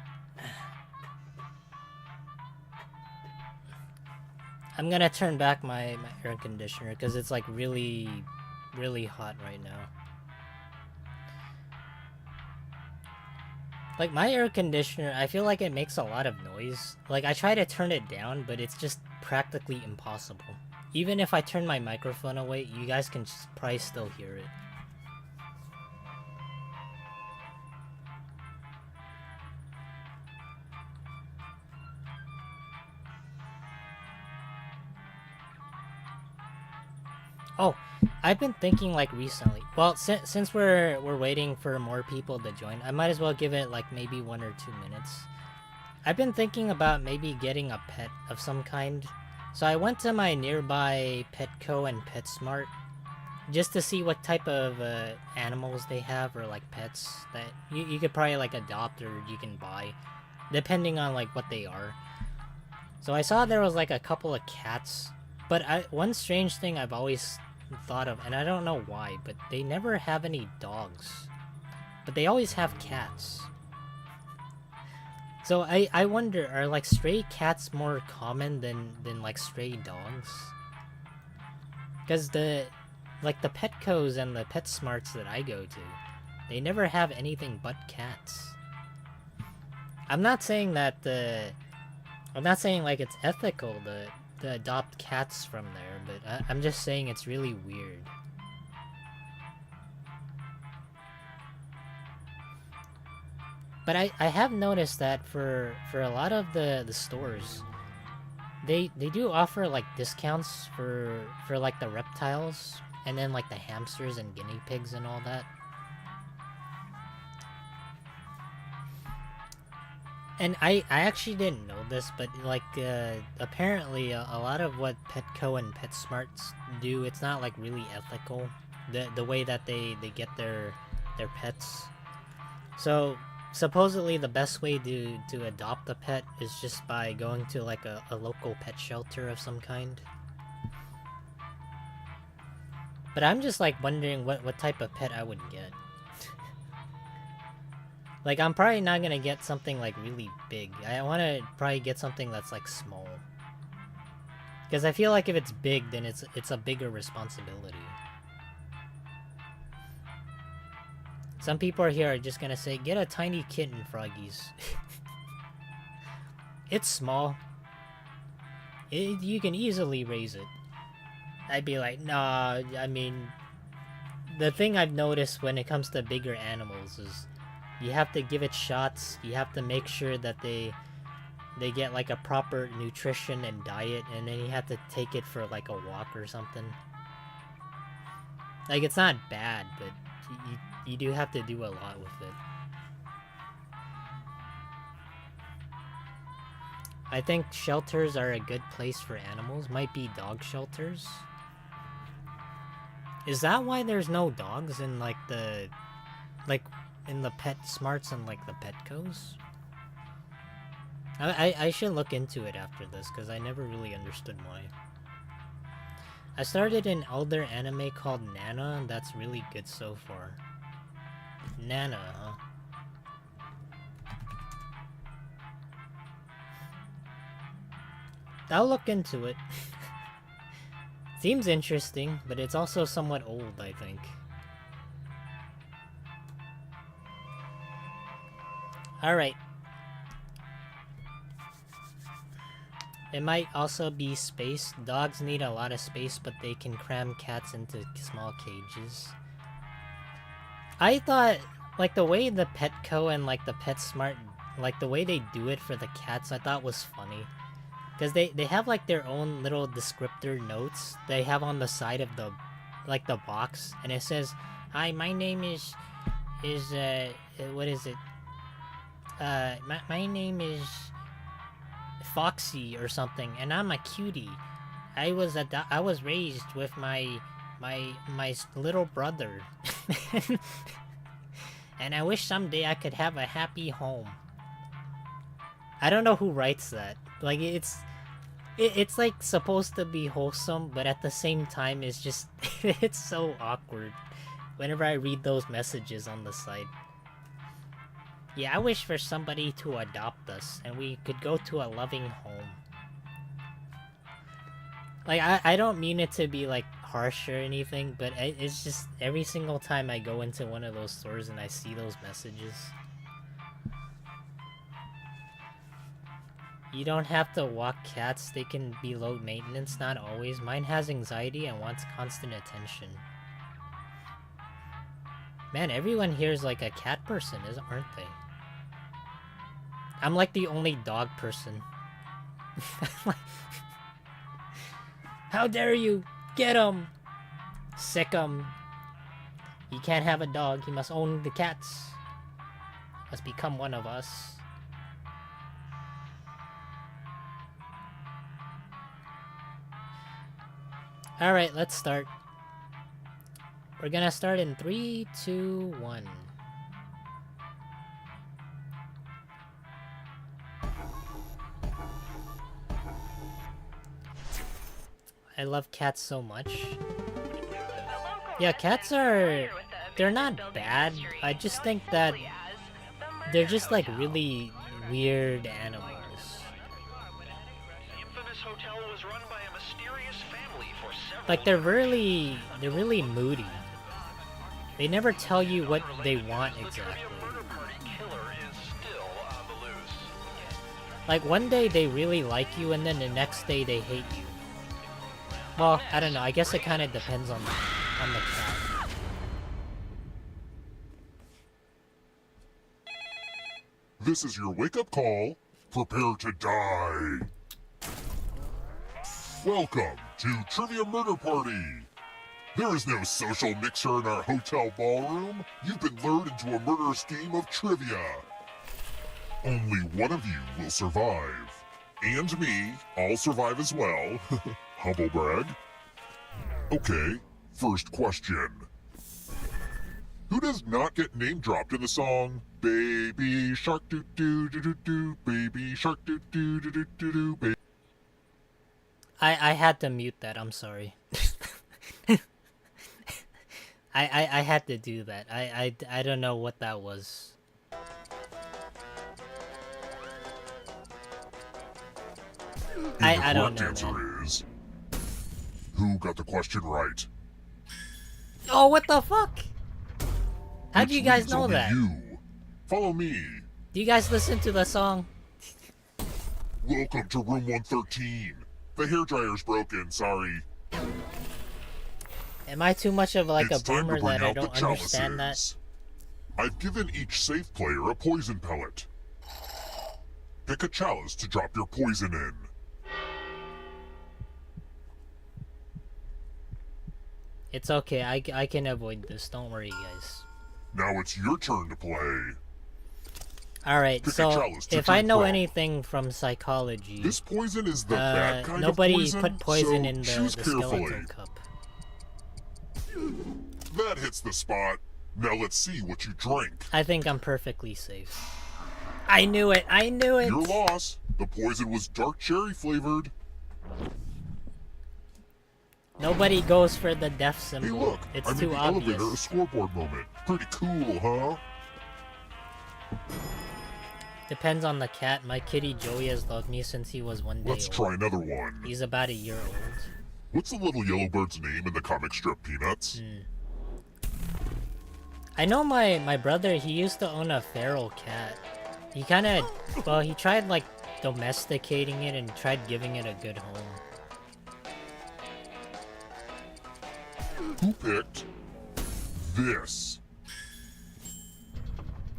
I'm gonna turn back my air conditioner because it's like really hot right now. Like my air conditioner, I feel like it makes a lot of noise. Like I try to turn it down, but it's just practically impossible. Even if I turn my microphone away, you guys can probably still hear it. Oh, I've been thinking like recently. Well, since we're waiting for more people to join, I might as well give it like maybe 1 or 2 minutes. I've been thinking about maybe getting a pet of some kind. So I went to my nearby Petco and PetSmart just to see what type of animals they have or like pets that you could probably like adopt or you can buy, depending on like what they are. So I saw there was like a couple of cats, but one strange thing I've always thought of, and I don't know why, but they never have any dogs, but they always have cats. So I wonder, are like stray cats more common than like stray dogs? Because the Petcos and the PetSmarts that I go to, they never have anything but cats. I'm not saying that I'm not saying like it's ethical to adopt cats from there, but I'm just saying it's really weird. But I have noticed that for a lot of the stores, they do offer like discounts for like the reptiles and then like the hamsters and guinea pigs and all that. And I actually didn't know this, but like apparently a lot of what Petco and PetSmarts do, it's not like really ethical. The way that they get their pets. So supposedly the best way to adopt a pet is just by going to like a local pet shelter of some kind. But I'm just like wondering what type of pet I would get. Like, I'm probably not gonna get something, like, really big. I wanna probably get something that's, like, small. Because I feel like if it's big, then it's a bigger responsibility. Some people here are just gonna say, get a tiny kitten, Froggies. It's small. You can easily raise it. I'd be like, nah, I mean... The thing I've noticed when it comes to bigger animals is... You have to give it shots, you have to make sure that they get like a proper nutrition and diet, and then you have to take it for like a walk or something. Like, it's not bad, but you do have to do a lot with it. I think shelters are a good place for animals. Might be dog shelters. Is that why there's no dogs in like the... Like... in the PetSmarts and like the Petcos? I should look into it after this because I never really understood why. I started an older anime called Nana, and that's really good so far. Nana, huh? I'll look into it. Seems interesting, but it's also somewhat old, I think. Alright. It might also be space. Dogs need a lot of space, but they can cram cats into small cages. I thought, like, the way the Petco and, like, the PetSmart, like, the way they do it for the cats, I thought was funny. Because they have, like, their own little descriptor notes they have on the side of the, like, the box. And it says, hi, my name is, what is it? My name is Foxy or something, and I'm a cutie. I was raised with my little brother, and I wish someday I could have a happy home. I don't know who writes that. Like, it's like supposed to be wholesome, but at the same time, it's just it's so awkward whenever I read those messages on the site. Yeah, I wish for somebody to adopt us, and we could go to a loving home. Like, I don't mean it to be, like, harsh or anything, but it's just every single time I go into one of those stores and I see those messages. You don't have to walk cats, they can be low maintenance, not always. Mine has anxiety and wants constant attention. Man, everyone here is like a cat person, aren't they? I'm like the only dog person. How dare you! Get him! Sick him! He can't have a dog, he must own the cats. Must become one of us. Alright, let's start. We're gonna start in 3, 2, 1. I love cats so much. Yeah, cats are... They're not bad. I just think that they're just like really weird animals. Like they're really moody. They never tell you what they want exactly. Like one day they really like you and then the next day they hate you. Well, I don't know. I guess it kind of depends on the cat. This is your wake-up call. Prepare to die. Welcome to Trivia Murder Party. There is no social mixer in our hotel ballroom. You've been lured into a murderous game of trivia. Only one of you will survive. And me, I'll survive as well. Humble brag. Okay, first question. Who does not get name dropped in the song Baby Shark doo doo doo doo doo, Baby Shark doo doo doo doo doo doo, baby? I had to mute that. I'm sorry. I had to do that. I don't know what that was. I don't know. The correct answer is... Who got the question right? Oh, what the fuck? How do Which you guys leaves know only that? You. Follow me. Do you guys listen to the song? Welcome to room 113. The hairdryer's broken, sorry. Am I too much of like It's a time to boomer bring that I out the don't understand that? chalices. I've given each safe player a poison pellet. Pick a chalice to drop your poison in. It's okay. I can avoid this. Don't worry, guys. Now it's your turn to play. Alright, Pick a so chalice to if I drink know from. anything from psychology, This poison is the bad kind nobody of poison, put poison so in the choose skeleton carefully. cup. That hits the spot. Now let's see what you drink. I think I'm perfectly safe. I knew it! I knew it! Your loss. The poison was dark cherry flavored. Nobody goes for the death Hey symbol. look, It's I made too the obvious. elevator a scoreboard moment. Pretty cool, huh? Depends on the cat. My kitty Joey has loved me since he was 1 day Let's old. try another one. He's about a year old. What's the little yellow bird's name in the comic strip Peanuts? I know my brother, he used to own a feral cat. He kinda, well, he tried like domesticating it and tried giving it a good home. Who picked this?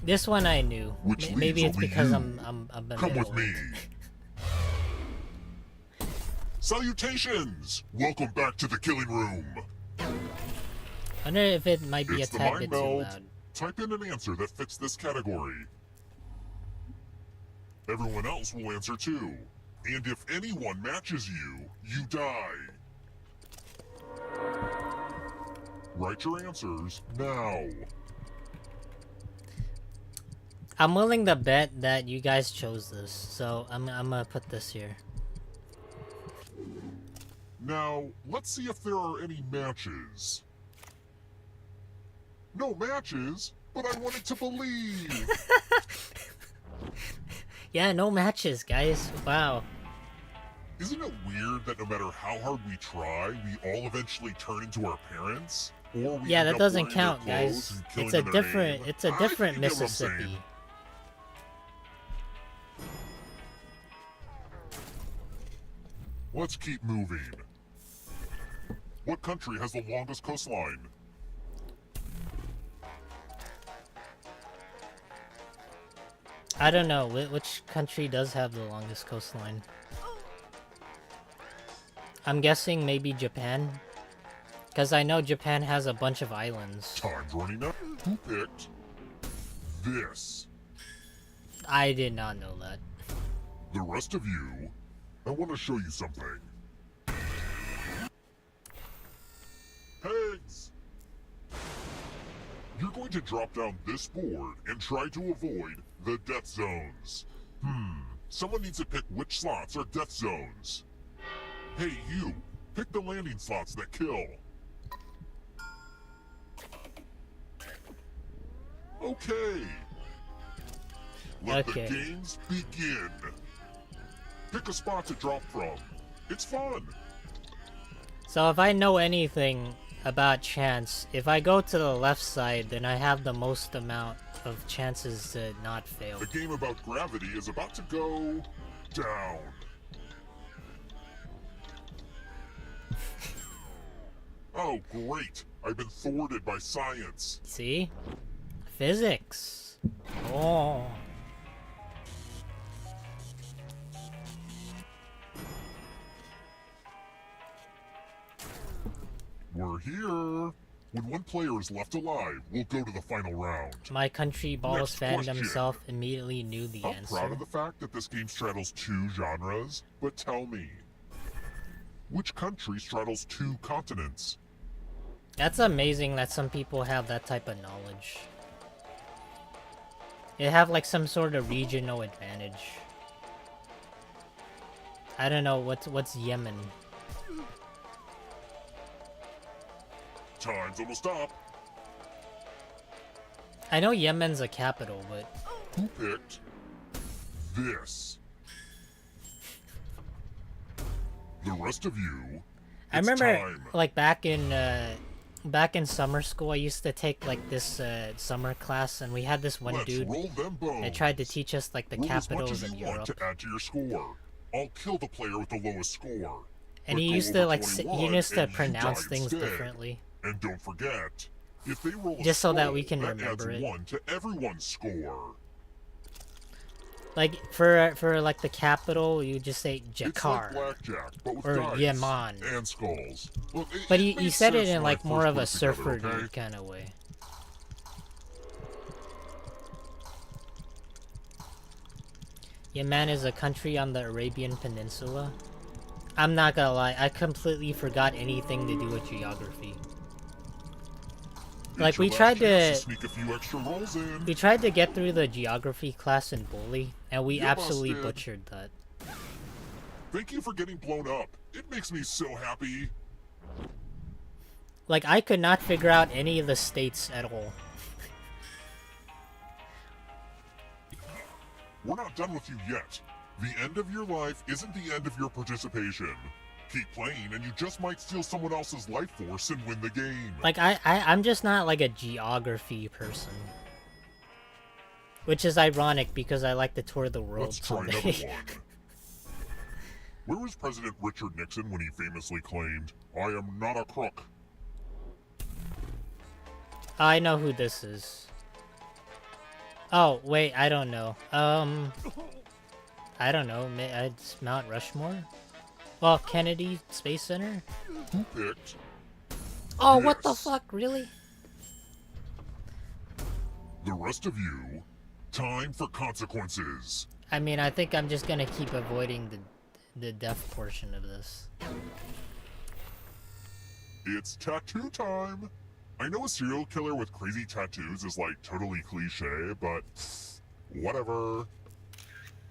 This one I knew. Which Maybe leaves it's because only I'm a Come with middle. me. Salutations! Welcome back to the killing room. I wonder if it might be It's a the tad mind bit too meld. loud. Type in an answer that fits this category. Everyone else will answer too. And if anyone matches you, you die. Write your answers now. I'm willing to bet that you guys chose this, so I'm gonna put this here. Now, let's see if there are any matches. No matches, but I wanted to believe. Yeah, no matches, guys. Wow. Isn't it weird that no matter how hard we try, we all eventually turn into our parents? Or we Yeah, end that up doesn't wearing their count, clothes guys. and killing It's a in their different, name? it's a I different think you get what I'm saying. Mississippi. Let's keep moving. What country has the longest coastline? I don't know which country does have the longest coastline. I'm guessing maybe Japan, because I know Japan has a bunch of islands. Time's running out. Who picked this? I did not know that. The rest of you, I want to show you something. Pegs! You're going to drop down this board and try to avoid the death zones. Someone needs to pick which slots are death zones. Hey, you! Pick the landing slots that kill. Okay. Let Okay. the games begin. Pick a spot to drop from. It's fun. So if I know anything about chance, if I go to the left side, then I have the most amount of chances to not fail. The game about gravity is about to go down. Oh, great. I've been thwarted by science. See? Physics. Oh. We're here. When one player is left alive, we'll go to the final round. My country balls Next fan question. himself immediately knew the I'm answer. proud of the fact that this game straddles 2 genres, but tell me, which country straddles 2 continents? That's amazing that some people have that type of knowledge. They have like some sort of regional advantage. I don't know what's Yemen. Time's almost up. I know Yemen's a capital, but Who picked this? The rest of you, I it's remember time. like back in summer school, I used to take like this summer class, and we had this one Let's dude roll them bones. that tried to teach us like the Roll as much capitals as of you want Europe. to add to your score. I'll kill the player with the lowest score. And But he go used to over like 21 he used to and you pronounce die things instead. differently. And don't forget, if they roll a Just so that skull, we can that remember adds it. 1 to everyone's score. Like for like the capital, you just say It's like Jakar. blackjack, but with Or dice Yemen. and skulls. Look, But it he made said it sense in when like I more first of put a it together, surfer okay? dude kind of way. Yemen is a country on the Arabian Peninsula. I'm not gonna lie, I completely forgot anything to do with geography. Like, It's your we last tried chance to- sneak a few extra rolls in. We tried to get through the geography class in Bully, and we You absolutely busted. butchered that. Thank you for getting blown up. It makes me so happy. Like, I could not figure out any of the states at all. We're not done with you yet. The end of your life isn't the end of your participation. Keep playing and you just might steal someone else's life force and win the game. Like, I'm just not, like, a geography person. Which is ironic, because I like to tour the world Let's try someday. another one. Where was President Richard Nixon when he famously claimed, "I am not a crook"? I know who this is. Oh, wait, I don't know. I don't know. It's Mount Rushmore? Well, Kennedy Space Center? Who picked? Oh, what the Yes. fuck? Really? The rest of you, time for consequences. I mean, I think I'm just gonna keep avoiding the death portion of this. It's tattoo time! I know a serial killer with crazy tattoos is like totally cliche, but whatever.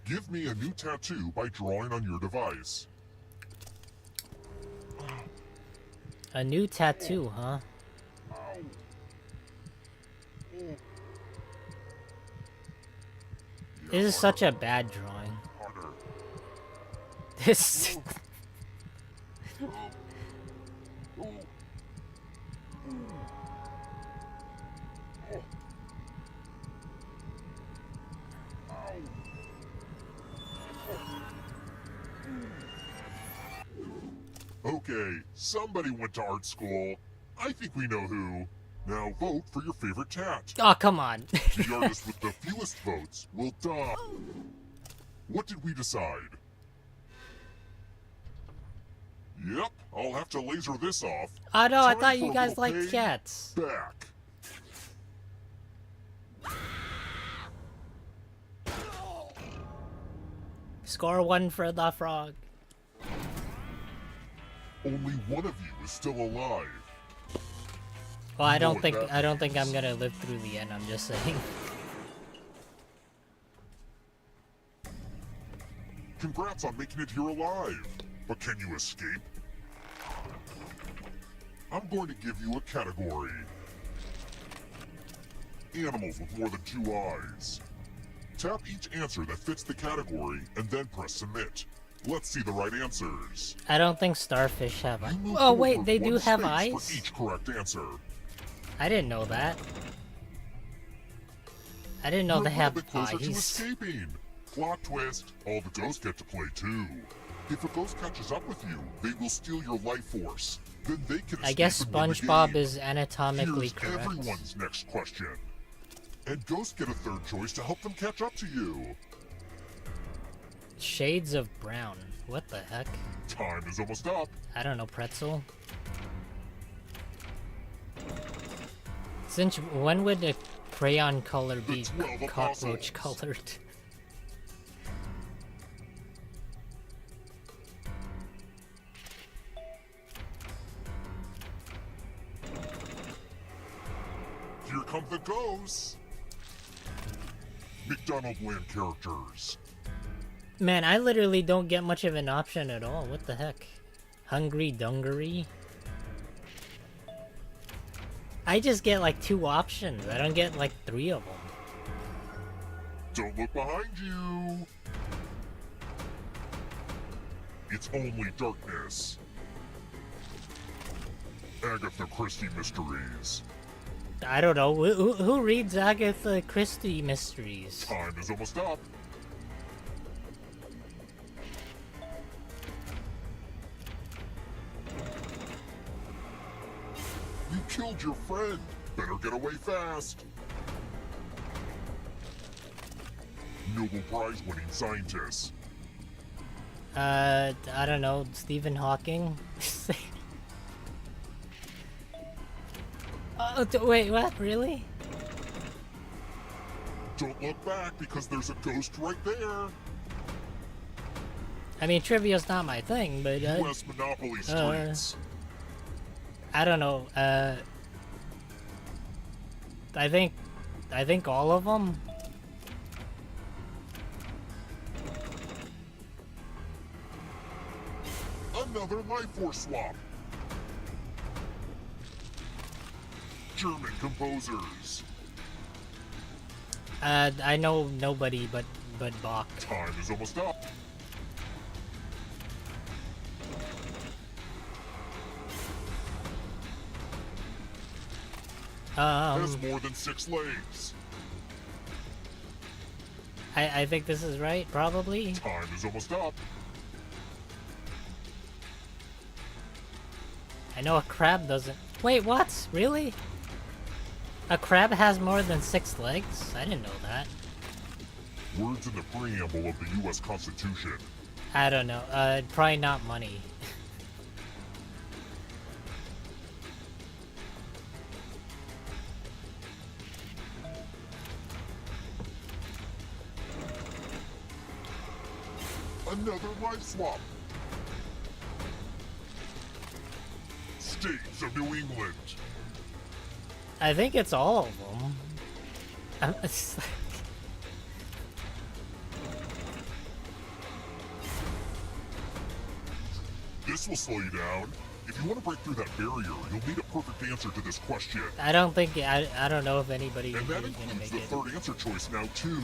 Give me a new tattoo by drawing on your device. A new tattoo, huh? This is such a bad drawing. Harder. This... Okay, somebody went to art school. I think we know who. Now vote for your favorite tat. Oh, come on. The artist with the fewest votes will die. What did we decide? Yep, I'll have to laser this off. Oh no, I Time thought for you a guys little liked pay cats. Back. Score one for the frog. Only one of you is still alive. Well, I know don't what think that I don't think I'm means. gonna live through the end. I'm just saying. Congrats on making it here alive. But can you escape? I'm going to give you a category. Animals with more than 2 eyes. Tap each answer that fits the category and then press submit. Let's see the right answers. I don't think starfish have eyes. You move Oh wait, forward they do one have space eyes? For each correct answer. I didn't know that. I didn't know You're they a have little bit closer to eyes. escaping. Plot twist, all the ghosts get to play too. If a ghost catches up with you, they will steal your life force. Then they can I escape guess and win the SpongeBob game. is anatomically Here's correct. everyone's next question. And ghosts get a third choice to help them catch up to you. Shades of brown. What the heck? Time is almost up. I don't know, pretzel. Since when would a crayon color be 12 cockroach apostles. colored? Here come the ghosts. McDonald Land characters. Man, I literally don't get much of an option at all. What the heck? Hungry Dungaree? I just get like 2 options. I don't get like 3 of them. Don't look behind you. It's only darkness. Agatha Christie mysteries. I don't know. Who reads Agatha Christie mysteries? Time is almost up. You killed your friend. Better get away fast. Nobel Prize winning scientists. I don't know. Stephen Hawking? Oh, wait, what? Really? Don't look back because there's a ghost right there. I mean, trivia's not my thing, but US Monopoly streets. I don't know. I think all of them. Another life force swap. German composers. I know nobody but Bach. Time is almost up. Has more than 6 legs. I think this is right, probably. Time is almost up. I know a crab doesn't. Wait, what? Really? A crab has more than 6 legs? I didn't know that. Words in the preamble of the U.S. Constitution. I don't know. Probably not money. Another life swap. States of New England. I think it's all of them. This will slow you down. If you want to break through that barrier, you'll need a perfect answer to this question. I don't think I don't know if anybody And is that gonna includes make the it. third answer choice now, too.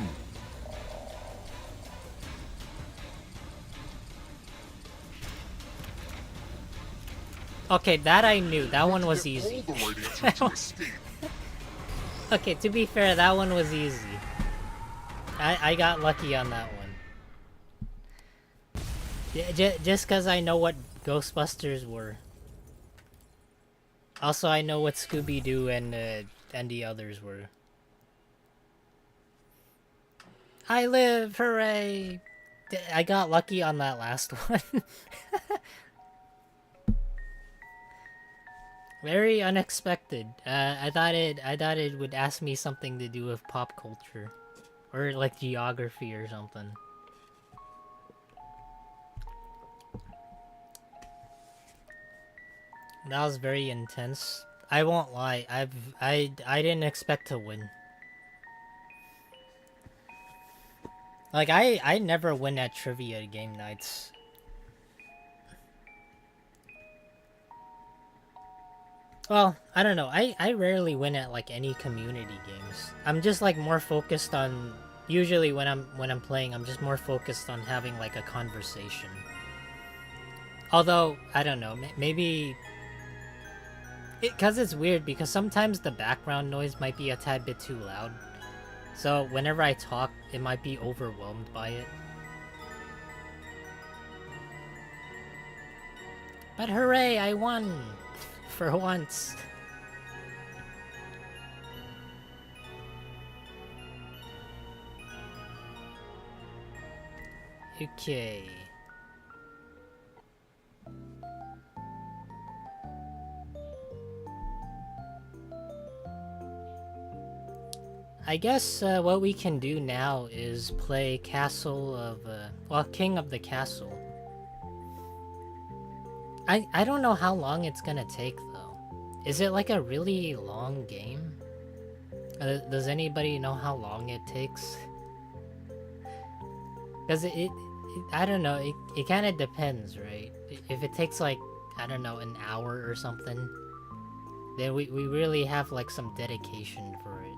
Okay, that I knew. That one was Get all easy. the right answer to escape. Okay, to be fair, that one was easy. I got lucky on that one. Just because I know what Ghostbusters were. Also, I know what Scooby-Doo and the others were. I live! Hooray! I got lucky on that last one. Very unexpected. I thought it would ask me something to do with pop culture, or like geography or something. That was very intense. I won't lie. I didn't expect to win. Like I never win at trivia game nights. Well, I don't know. I rarely win at like any community games. I'm just like more focused on usually when I'm playing, I'm just more focused on having like a conversation. Although, I don't know, maybe cuz it's weird because sometimes the background noise might be a tad bit too loud. So, whenever I talk, it might be overwhelmed by it. But hooray, I won! For once. Okay. I guess what we can do now is play Castle of, well, King of the Castle. I don't know how long it's gonna take though. Is it like a really long game? Does anybody know how long it takes? Because I don't know, it kind of depends, right? If it takes like, I don't know, an hour or something, then we really have like some dedication for it.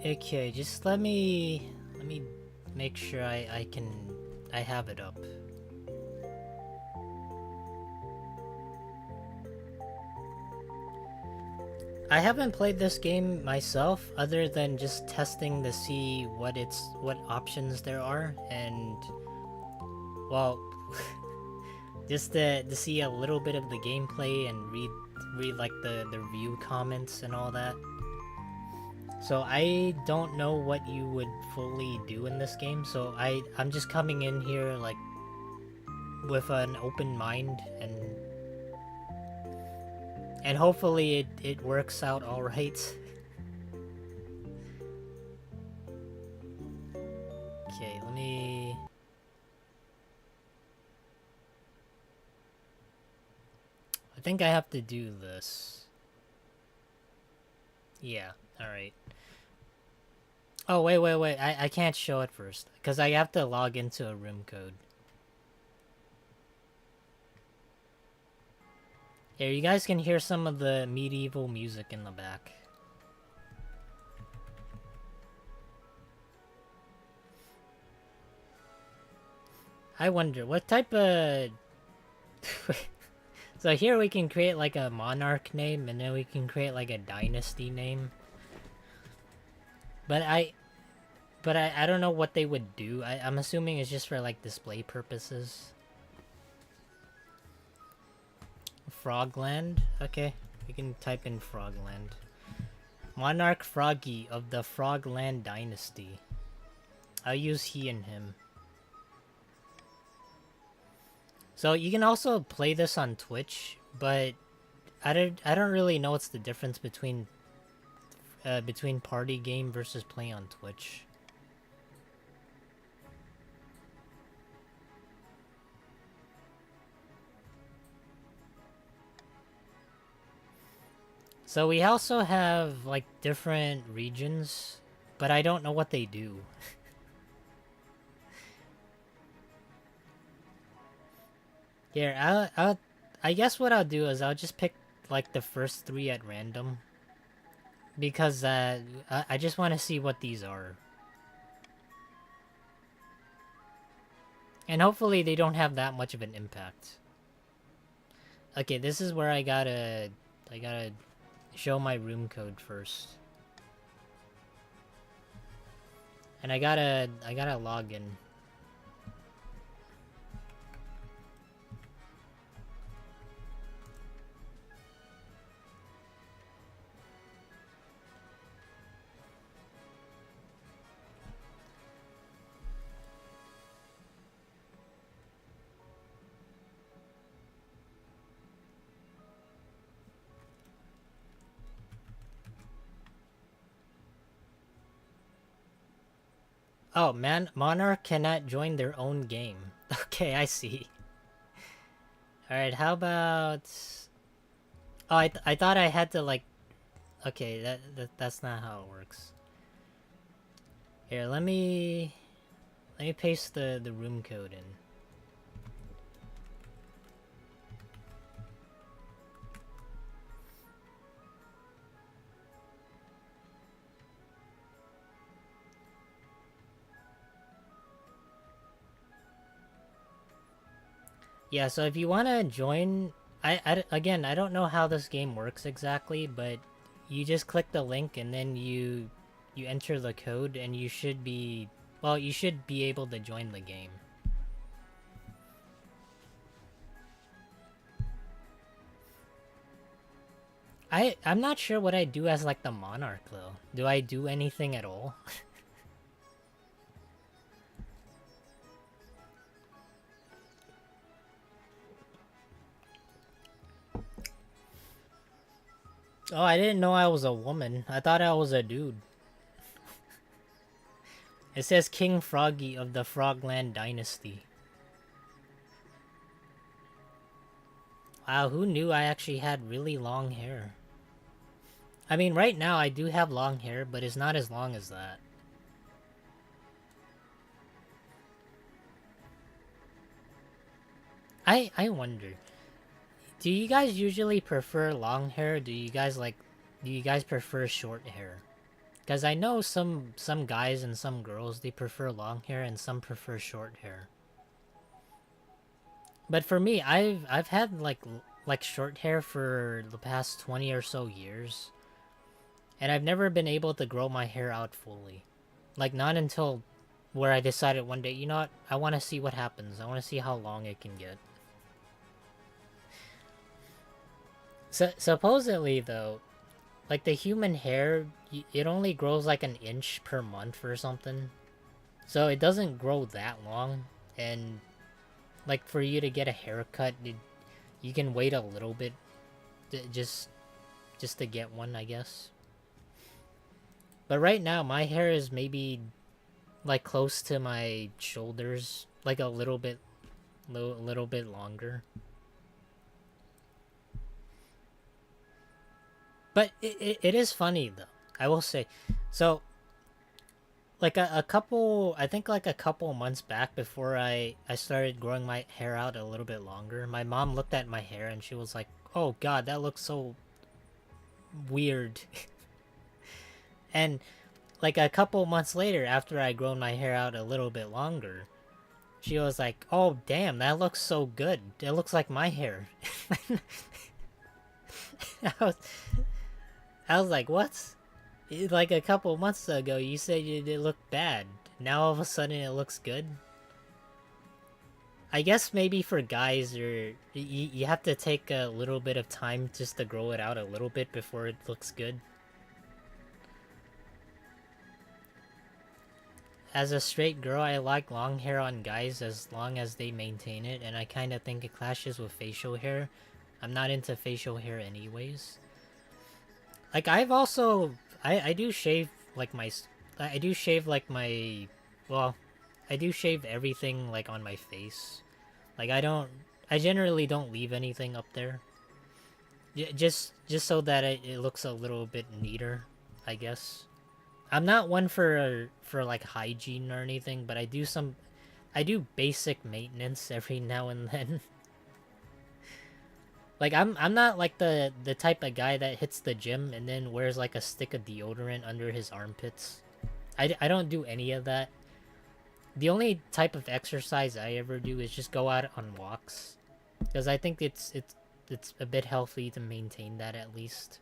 Okay, just let me make sure I have it up. I haven't played this game myself other than just testing to see what options there are, and well, just to see a little bit of the gameplay and read like the review comments and all that. So I don't know what you would fully do in this game, so I'm just coming in here like with an open mind, and hopefully it works out all right. Okay, let me. I think I have to do this. Yeah, alright. Oh, wait. I can't show it first, because I have to log into a room code. Here, you guys can hear some of the medieval music in the back. I wonder, what type of... So here we can create like a monarch name, and then we can create like a dynasty name. But I don't know what they would do. I'm assuming it's just for like display purposes. Frogland? Okay, we can type in Frogland. Monarch Froggy of the Frogland Dynasty. I'll use he and him. So you can also play this on Twitch, but I don't really know what's the difference between party game versus play on Twitch. So we also have like different regions, but I don't know what they do. Here, I guess what I'll do is I'll just pick like the first 3 at random, because I just want to see what these are. And hopefully they don't have that much of an impact. Okay, this is where I gotta show my room code first. And I gotta log in. Oh, man, Monarch cannot join their own game. Okay, I see. Alright, how about... Oh, I thought I had to, like... Okay, that's not how it works. Here, let me paste the room code in. Yeah, so if you want to join, again, I don't know how this game works exactly, but you just click the link and then you enter the code, and you should be, well, you should be able to join the game. I'm not sure what I do as like the monarch though. Do I do anything at all? Oh, I didn't know I was a woman. I thought I was a dude. It says King Froggy of the Frogland Dynasty. Wow, who knew I actually had really long hair? I mean, right now I do have long hair, but it's not as long as that. I wonder, do you guys usually prefer long hair? Do you guys prefer short hair? Because I know some guys and some girls, they prefer long hair and some prefer short hair. But for me, I've had like short hair for the past 20 or so years, and I've never been able to grow my hair out fully. Like not until where I decided one day, you know what? I want to see what happens. I want to see how long it can get. So supposedly though, like the human hair, it only grows like an inch per month or something. So it doesn't grow that long, and like for you to get a haircut, you can wait a little bit, just to get one, I guess. But right now, my hair is maybe like close to my shoulders, like a little bit longer. But it is funny though. I will say, so like a couple, I think like a couple months back before I started growing my hair out a little bit longer, my mom looked at my hair and she was like, "Oh God, that looks so weird." And like a couple months later, after I grown my hair out a little bit longer, she was like, "Oh damn, that looks so good. It looks like my hair." I was, I was like, "What?" Like a couple months ago, you said it looked bad. Now all of a sudden it looks good. I guess maybe for guys, you have to take a little bit of time just to grow it out a little bit before it looks good. As a straight girl, I like long hair on guys as long as they maintain it, and I kind of think it clashes with facial hair. I'm not into facial hair anyways. Like I've also I do shave like my I do shave like my well, I do shave everything like on my face. Like I generally don't leave anything up there. Just so that it looks a little bit neater, I guess. I'm not one for like hygiene or anything, but I do basic maintenance every now and then. Like I'm not like the type of guy that hits the gym and then wears like a stick of deodorant under his armpits. I don't do any of that. The only type of exercise I ever do is just go out on walks, because I think it's a bit healthy to maintain that at least.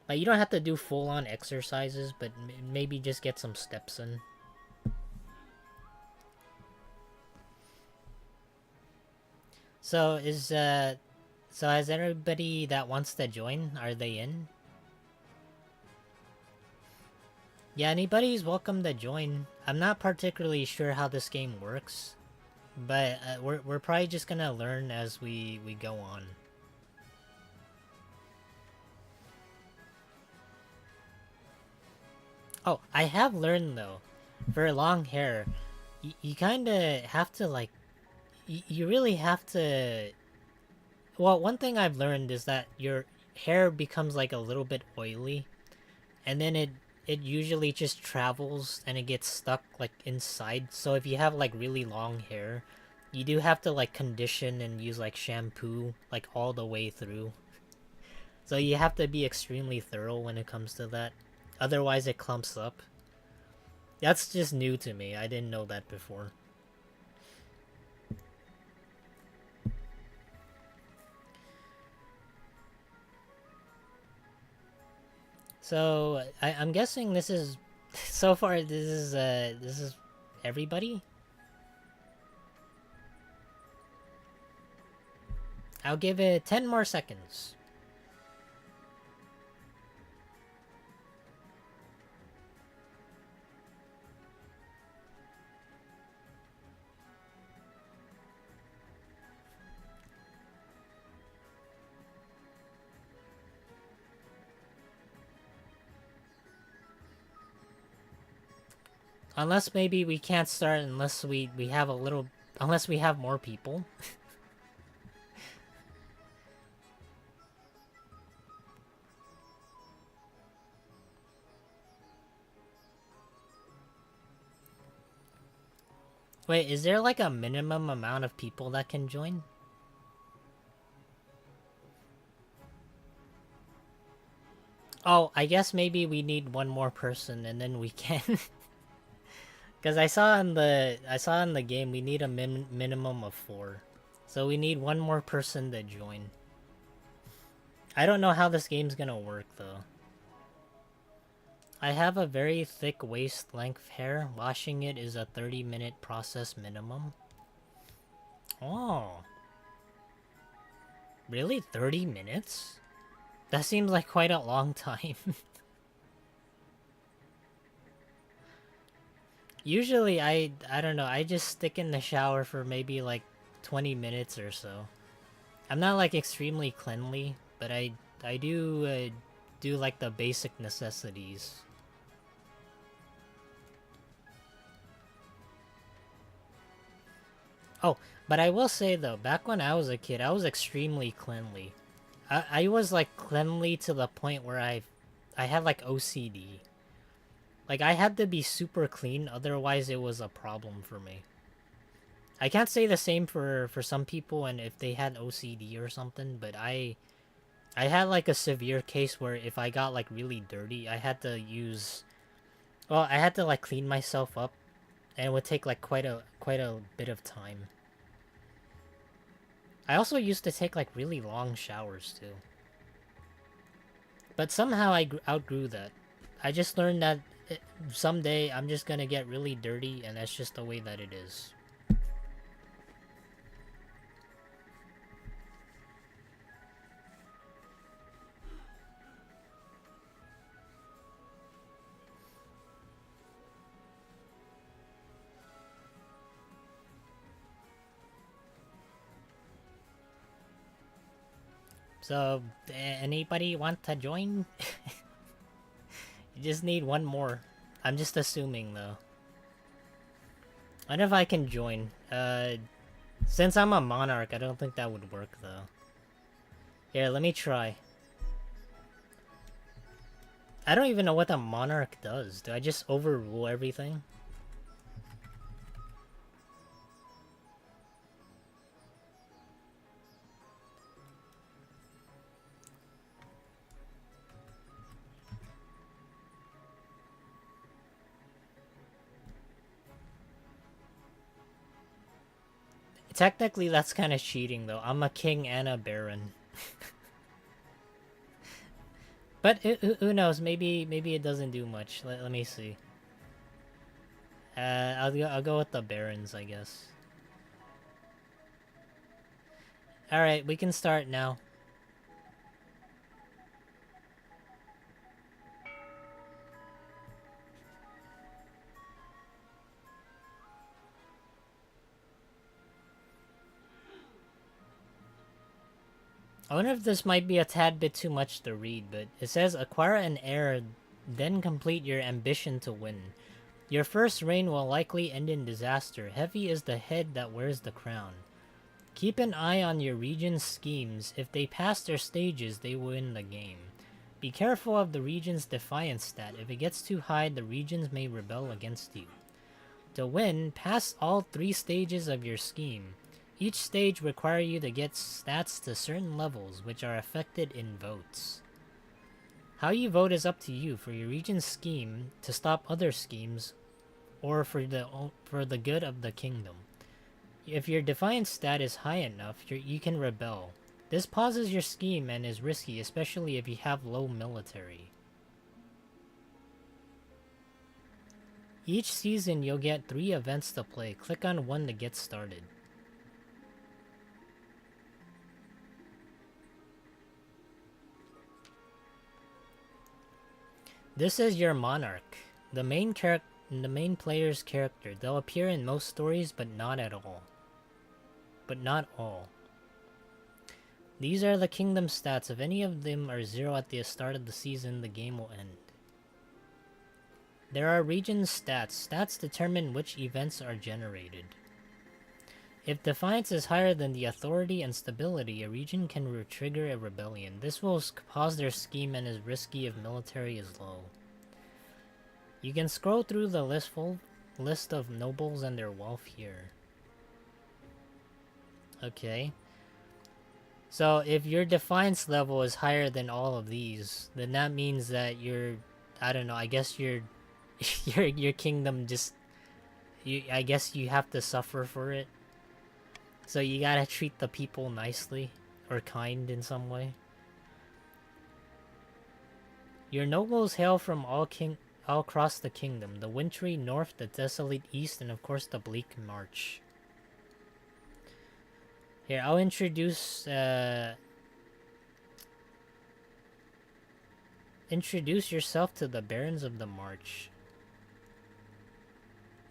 Like you don't have to do full on exercises, but maybe just get some steps in. So so has everybody that wants to join, are they in? Yeah, anybody's welcome to join. I'm not particularly sure how this game works, but we're probably just gonna learn as we go on. Oh, I have learned though, for long hair, you kind of have to like, you really have to. Well, one thing I've learned is that your hair becomes like a little bit oily, and then it usually just travels and it gets stuck like inside. So if you have like really long hair, you do have to like condition and use like shampoo like all the way through. So you have to be extremely thorough when it comes to that. Otherwise it clumps up. That's just new to me. I didn't know that before. So I'm guessing this is so far this is everybody. I'll give it 10 more seconds. Unless maybe we can't start unless we have a little... Unless we have more people. Wait, is there like a minimum amount of people that can join? Oh, I guess maybe we need one more person and then we can. Because I saw in the game we need a minimum of 4. So we need one more person to join. I don't know how this game's gonna work though. I have a very thick waist length hair. Washing it is a 30-minute process minimum. Oh. Really? 30 minutes? That seems like quite a long time. Usually I don't know, I just stick in the shower for maybe like 20 minutes or so. I'm not like extremely cleanly, but I do do like the basic necessities. Oh, but I will say though, back when I was a kid, I was extremely cleanly. I was like cleanly to the point where I had like OCD. Like I had to be super clean, otherwise it was a problem for me. I can't say the same for some people and if they had OCD or something, but I had like a severe case where if I got like really dirty, I had to use... Well, I had to like clean myself up, and it would take like quite a bit of time. I also used to take like really long showers too. But somehow I outgrew that. I just learned that someday I'm just gonna get really dirty and that's just the way that it is. So, anybody want to join? You just need one more. I'm just assuming, though. I wonder if I can join. Since I'm a monarch, I don't think that would work, though. Here, let me try. I don't even know what a monarch does. Do I just overrule everything? Technically, that's kind of cheating, though. I'm a king and a baron. But who knows? Maybe it doesn't do much. Let me see. I'll go with the barons, I guess. All right, we can start now. I wonder if this might be a tad bit too much to read, but it says acquire an heir, then complete your ambition to win. Your first reign will likely end in disaster. Heavy is the head that wears the crown. Keep an eye on your region's schemes. If they pass their stages, they will win the game. Be careful of the region's defiance stat. If it gets too high, the regions may rebel against you. To win, pass all 3 stages of your scheme. Each stage requires you to get stats to certain levels, which are affected in votes. How you vote is up to you for your region's scheme to stop other schemes, or for the good of the kingdom. If your defiance stat is high enough, you can rebel. This pauses your scheme and is risky, especially if you have low military. Each season you'll get 3 events to play. Click on one to get started. This is your monarch, the main player's character. They'll appear in most stories, but not at all. But not all. These are the kingdom stats. If any of them are 0 at the start of the season, the game will end. There are region stats. Stats determine which events are generated. If defiance is higher than the authority and stability, a region can trigger a rebellion. This will pause their scheme and is risky if military is low. You can scroll through the full list of nobles and their wealth here. Okay. So if your defiance level is higher than all of these, then that means that you're, I don't know, I guess your kingdom just, I guess you have to suffer for it. So you gotta treat the people nicely or kind in some way. Your nobles hail from all across the kingdom, the wintry north, the desolate east, and of course the bleak march. Here, I'll introduce yourself to the barons of the march.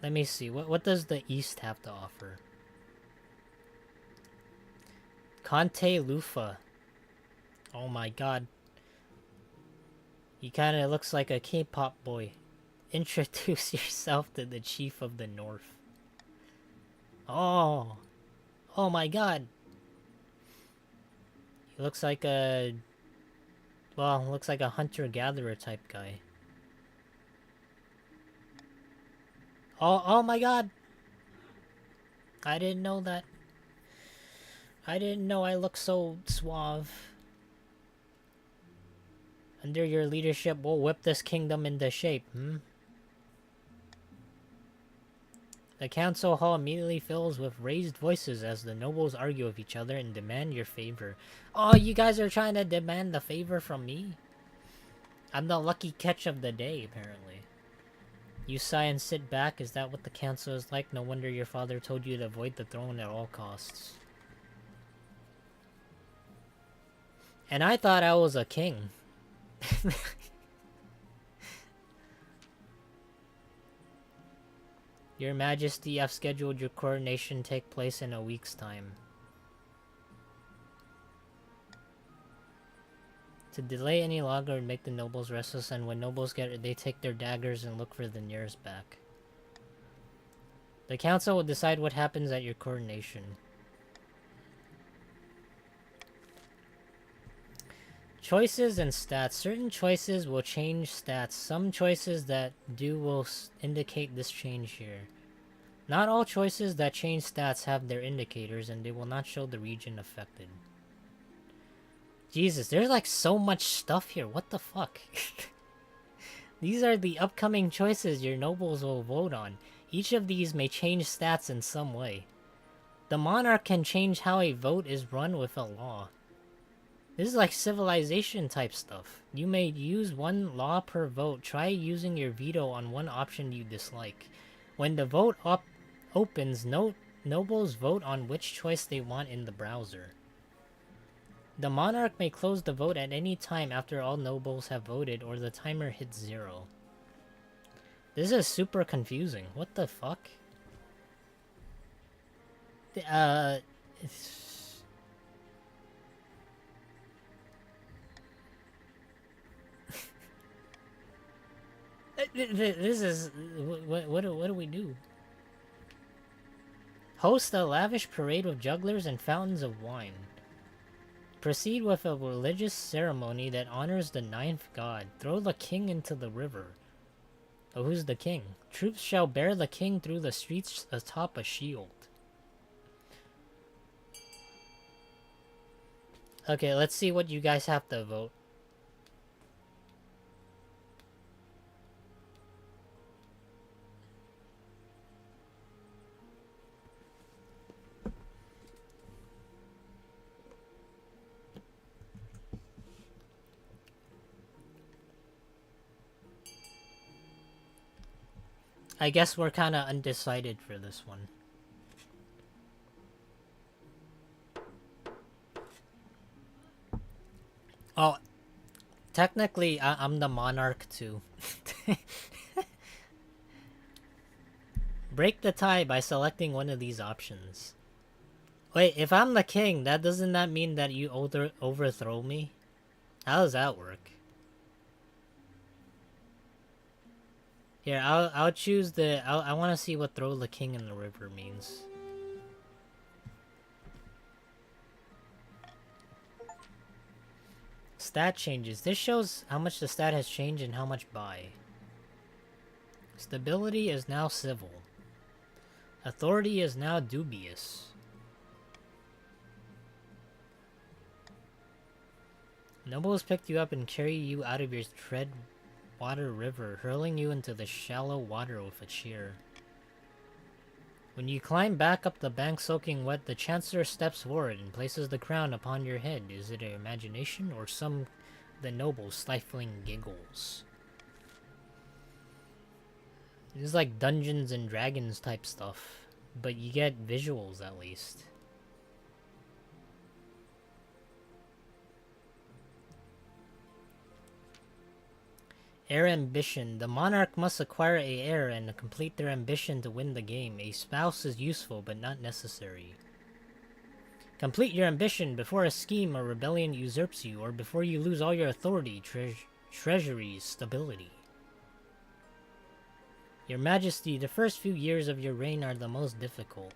Let me see, what does the east have to offer? Conte Lufa. Oh my god. He kinda looks like a K-pop boy. Introduce yourself to the chief of the north. Oh. Oh my god. He looks like a... well, looks like a hunter-gatherer type guy. Oh my god. I didn't know that. I didn't know I look so suave. Under your leadership, we'll whip this kingdom into shape, The council hall immediately fills with raised voices as the nobles argue with each other and demand your favor. Oh, you guys are trying to demand the favor from me? I'm the lucky catch of the day, apparently. You sigh and sit back. Is that what the council is like? No wonder your father told you to avoid the throne at all costs. And I thought I was a king. Your Majesty, I've scheduled your coronation to take place in a week's time. To delay any longer would make the nobles restless, and when nobles get it, they take their daggers and look for the nearest back. The council will decide what happens at your coronation. Choices and stats. Certain choices will change stats. Some choices that do will indicate this change here. Not all choices that change stats have their indicators, and they will not show the region affected. Jesus, there's like so much stuff here. What the fuck? These are the upcoming choices your nobles will vote on. Each of these may change stats in some way. The monarch can change how a vote is run with a law. This is like civilization type stuff. You may use one law per vote. Try using your veto on one option you dislike. When the vote opens, nobles vote on which choice they want in the browser. The monarch may close the vote at any time after all nobles have voted or the timer hits 0. This is super confusing. What the fuck? This is... What do we do? Host a lavish parade with jugglers and fountains of wine. Proceed with a religious ceremony that honors the 9th god. Throw the king into the river. Oh, who's the king? Troops shall bear the king through the streets atop a shield. Okay, let's see what you guys have to vote. I guess we're kind of undecided for this one. Oh, technically, I'm the monarch too. Break the tie by selecting one of these options. Wait, if I'm the king, doesn't that mean that you overthrow me? How does that work? Here, I'll choose the. I want to see what throw the king in the river means. Stat changes. This shows how much the stat has changed and how much by. Stability is now civil. Authority is now dubious. Nobles picked you up and carry you out of your tread water river, hurling you into the shallow water with a cheer. When you climb back up the bank soaking wet, the Chancellor steps forward and places the crown upon your head. Is it an imagination or some of the nobles' stifling giggles? This is like Dungeons and Dragons type stuff, but you get visuals at least. Heir ambition. The monarch must acquire a heir and complete their ambition to win the game. A spouse is useful but not necessary. Complete your ambition before a scheme or rebellion usurps you, or before you lose all your authority, treasuries, stability. Your Majesty, the first few years of your reign are the most difficult.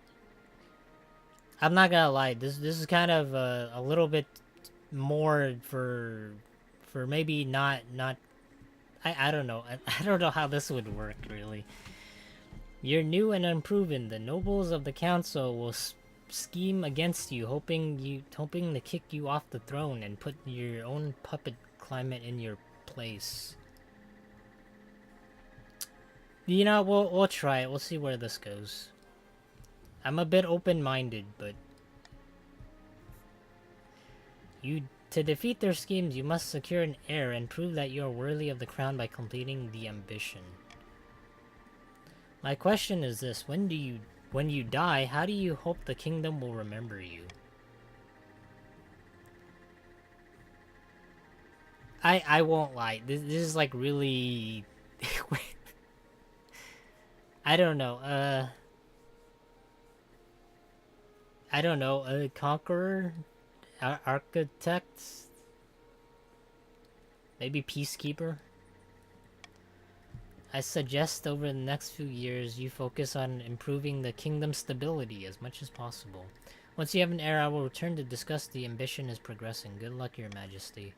I'm not gonna lie, this is kind of a little bit more for maybe not. I don't know. I don't know how this would work really. You're new and unproven. The nobles of the council will scheme against you, hoping to kick you off the throne and put your own puppet climate in your place. You know, we'll try it. We'll see where this goes. I'm a bit open-minded, but to defeat their schemes, you must secure an heir and prove that you are worthy of the crown by completing the ambition. My question is this: when you die, how do you hope the kingdom will remember you? I won't lie. This is like really. I don't know. I don't know. A conqueror, architect, maybe peacekeeper. I suggest over the next few years you focus on improving the kingdom's stability as much as possible. Once you have an heir, I will return to discuss the ambition is progressing. Good luck, Your Majesty.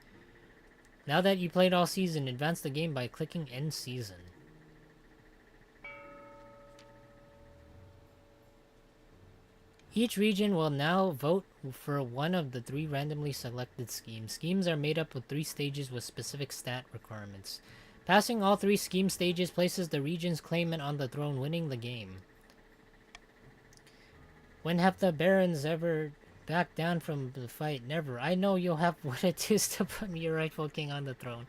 Now that you played all season, advance the game by clicking End Season. Each region will now vote for one of the 3 randomly selected schemes. Schemes are made up of 3 stages with specific stat requirements. Passing all 3 scheme stages places the region's claimant on the throne, winning the game. When have the barons ever backed down from the fight? Never. I know you'll have what it is to put your rightful king on the throne.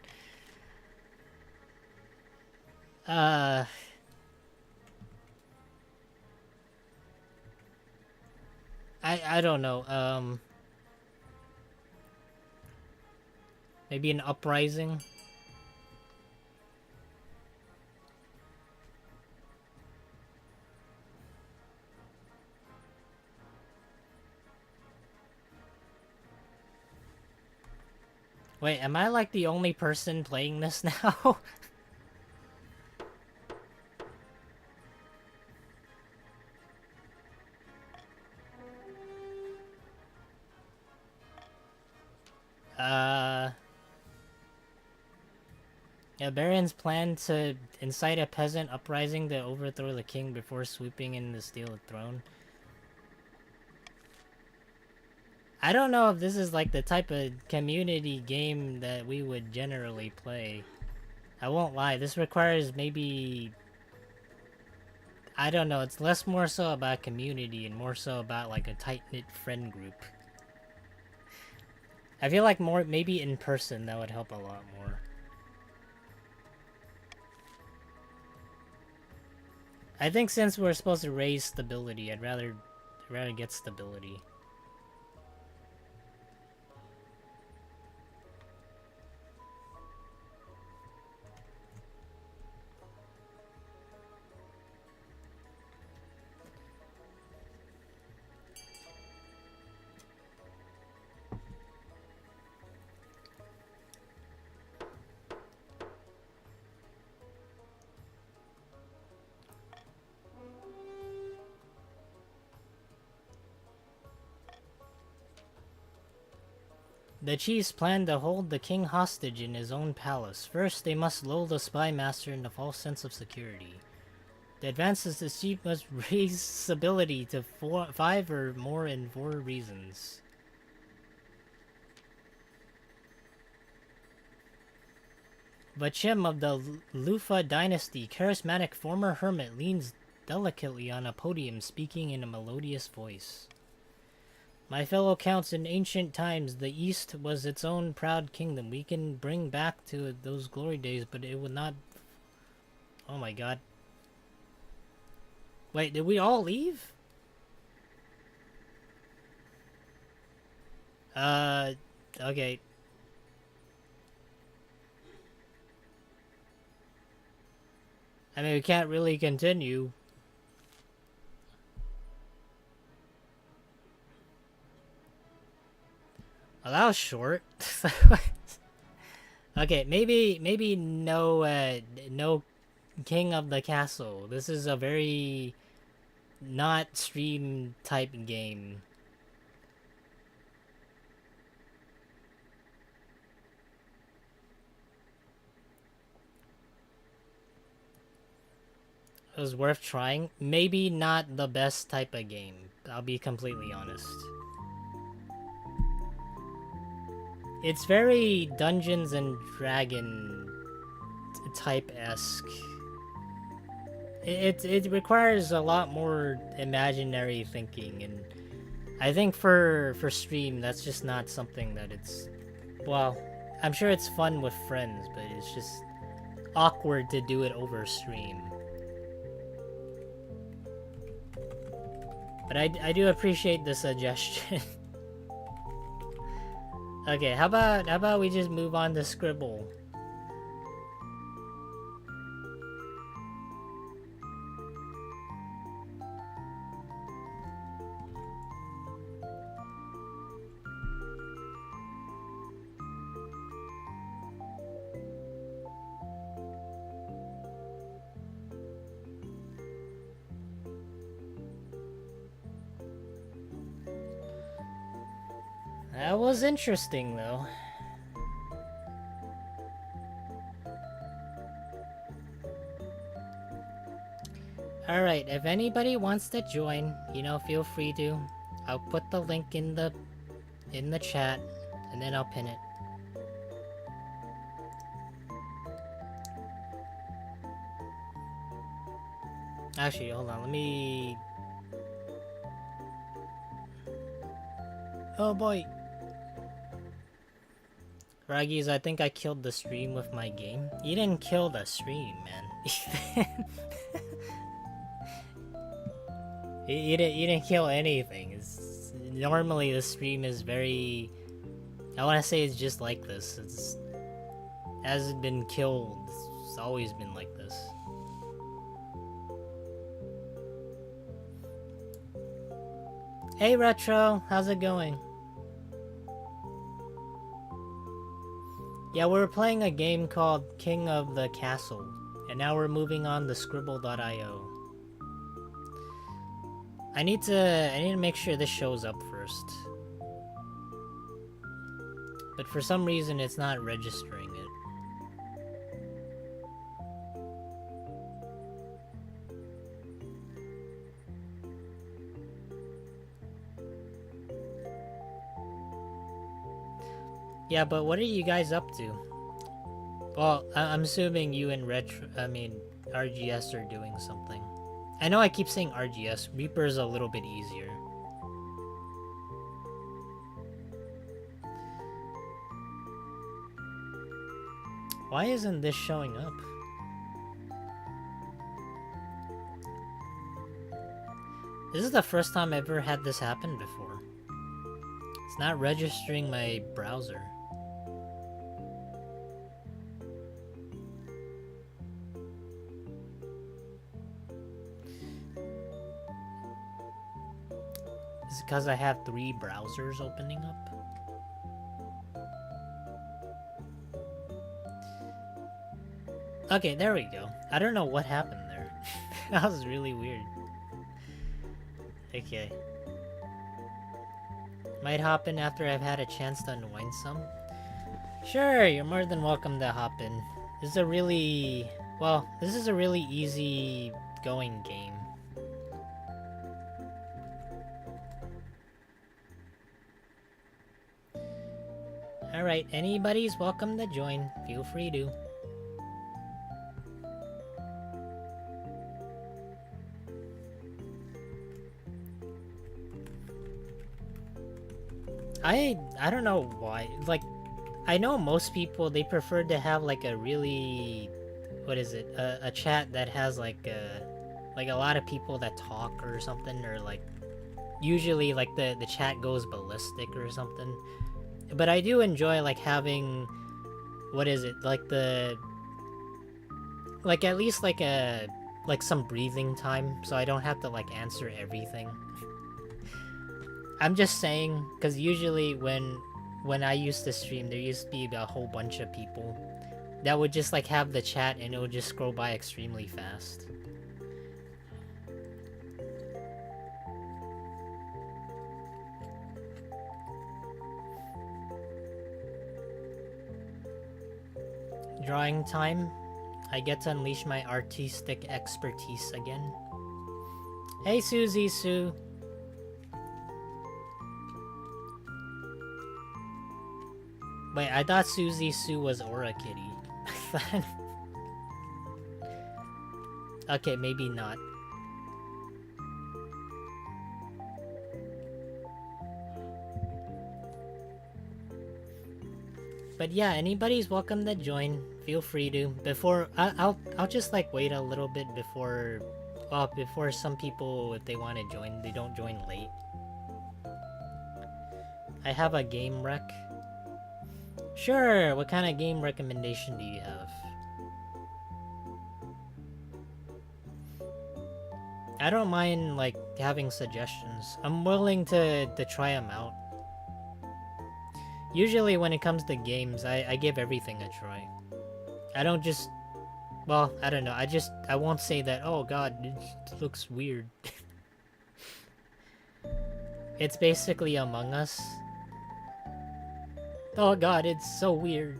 I don't know. Maybe an uprising. Wait, am I like the only person playing this now? Yeah, barons plan to incite a peasant uprising to overthrow the king before swooping in to steal the throne. I don't know if this is like the type of community game that we would generally play. I won't lie, this requires maybe... I don't know, it's less more so about community and more so about like a tight-knit friend group. I feel like maybe in person that would help a lot more. I think since we're supposed to raise stability, I'd rather get stability. The chiefs plan to hold the king hostage in his own palace. First, they must lull the spy master into false sense of security. To advance this, the chief must raise his ability to 5 or more in 4 reasons. Vachim of the Lufa dynasty, charismatic former hermit, leans delicately on a podium speaking in a melodious voice. My fellow counts, in ancient times, the East was its own proud kingdom. We can bring back to those glory days, but it would not... Oh my god. Wait, did we all leave? Okay. I mean, we can't really continue. Well, that was short. Okay, maybe no King of the Castle. This is a very not stream type game. It was worth trying. Maybe not the best type of game. I'll be completely honest. It's very Dungeons and Dragon type-esque. It requires a lot more imaginary thinking, and I think for stream that's just not something that it's... Well, I'm sure it's fun with friends, but it's just awkward to do it over stream. But I do appreciate the suggestion. Okay, how about we just move on to Scribble? That was interesting, though. Alright, if anybody wants to join, you know, feel free to. I'll put the link in the chat, and then I'll pin it. Actually, hold on, let me... Oh boy! Raggies, I think I killed the stream with my game. You didn't kill the stream, man. you didn't kill anything. Normally the stream is very... I want to say it's just like this. It hasn't been killed. It's always been like this. Hey Retro, how's it going? Yeah, we're playing a game called King of the Castle, and now we're moving on to Scribble.io. I need to make sure this shows up first. But for some reason it's not registering it. Yeah, but what are you guys up to? Well, I'm assuming you and RGS are doing something. I know I keep saying RGS. Reaper's a little bit easier. Why isn't this showing up? This is the first time I've ever had this happen before. It's not registering my browser. Is it because I have 3 browsers opening up? Okay, there we go. I don't know what happened there. That was really weird. Okay. Might hop in after I've had a chance to unwind some. Sure, you're more than welcome to hop in. This is a really... Well, this is a really easy going game. Alright, anybody's welcome to join. Feel free to. I don't know why. Like, I know most people, they prefer to have like a really... What is it? A chat that has like a lot of people that talk or something, or like... Usually like the chat goes ballistic or something. But I do enjoy like having... What is it? Like the... Like at least like a... Like some breathing time, so I don't have to like answer everything. I'm just saying, because usually when I used to stream, there used to be a whole bunch of people that would just like have the chat and it would just scroll by extremely fast. Drawing time. I get to unleash my artistic expertise again. Hey Susie Sue. Wait, I thought Susie Sue was Aura Kitty. Okay, maybe not. But yeah, anybody's welcome to join. Feel free to. Before I'll just like wait a little bit before, well, before some people, if they want to join, they don't join late. I have a game rec. Sure, what kind of game recommendation do you have? I don't mind like having suggestions. I'm willing to try them out. Usually when it comes to games, I give everything a try. I don't just... Well, I don't know. I won't say that, oh god, it looks weird. It's basically Among Us. Oh god, it's so weird.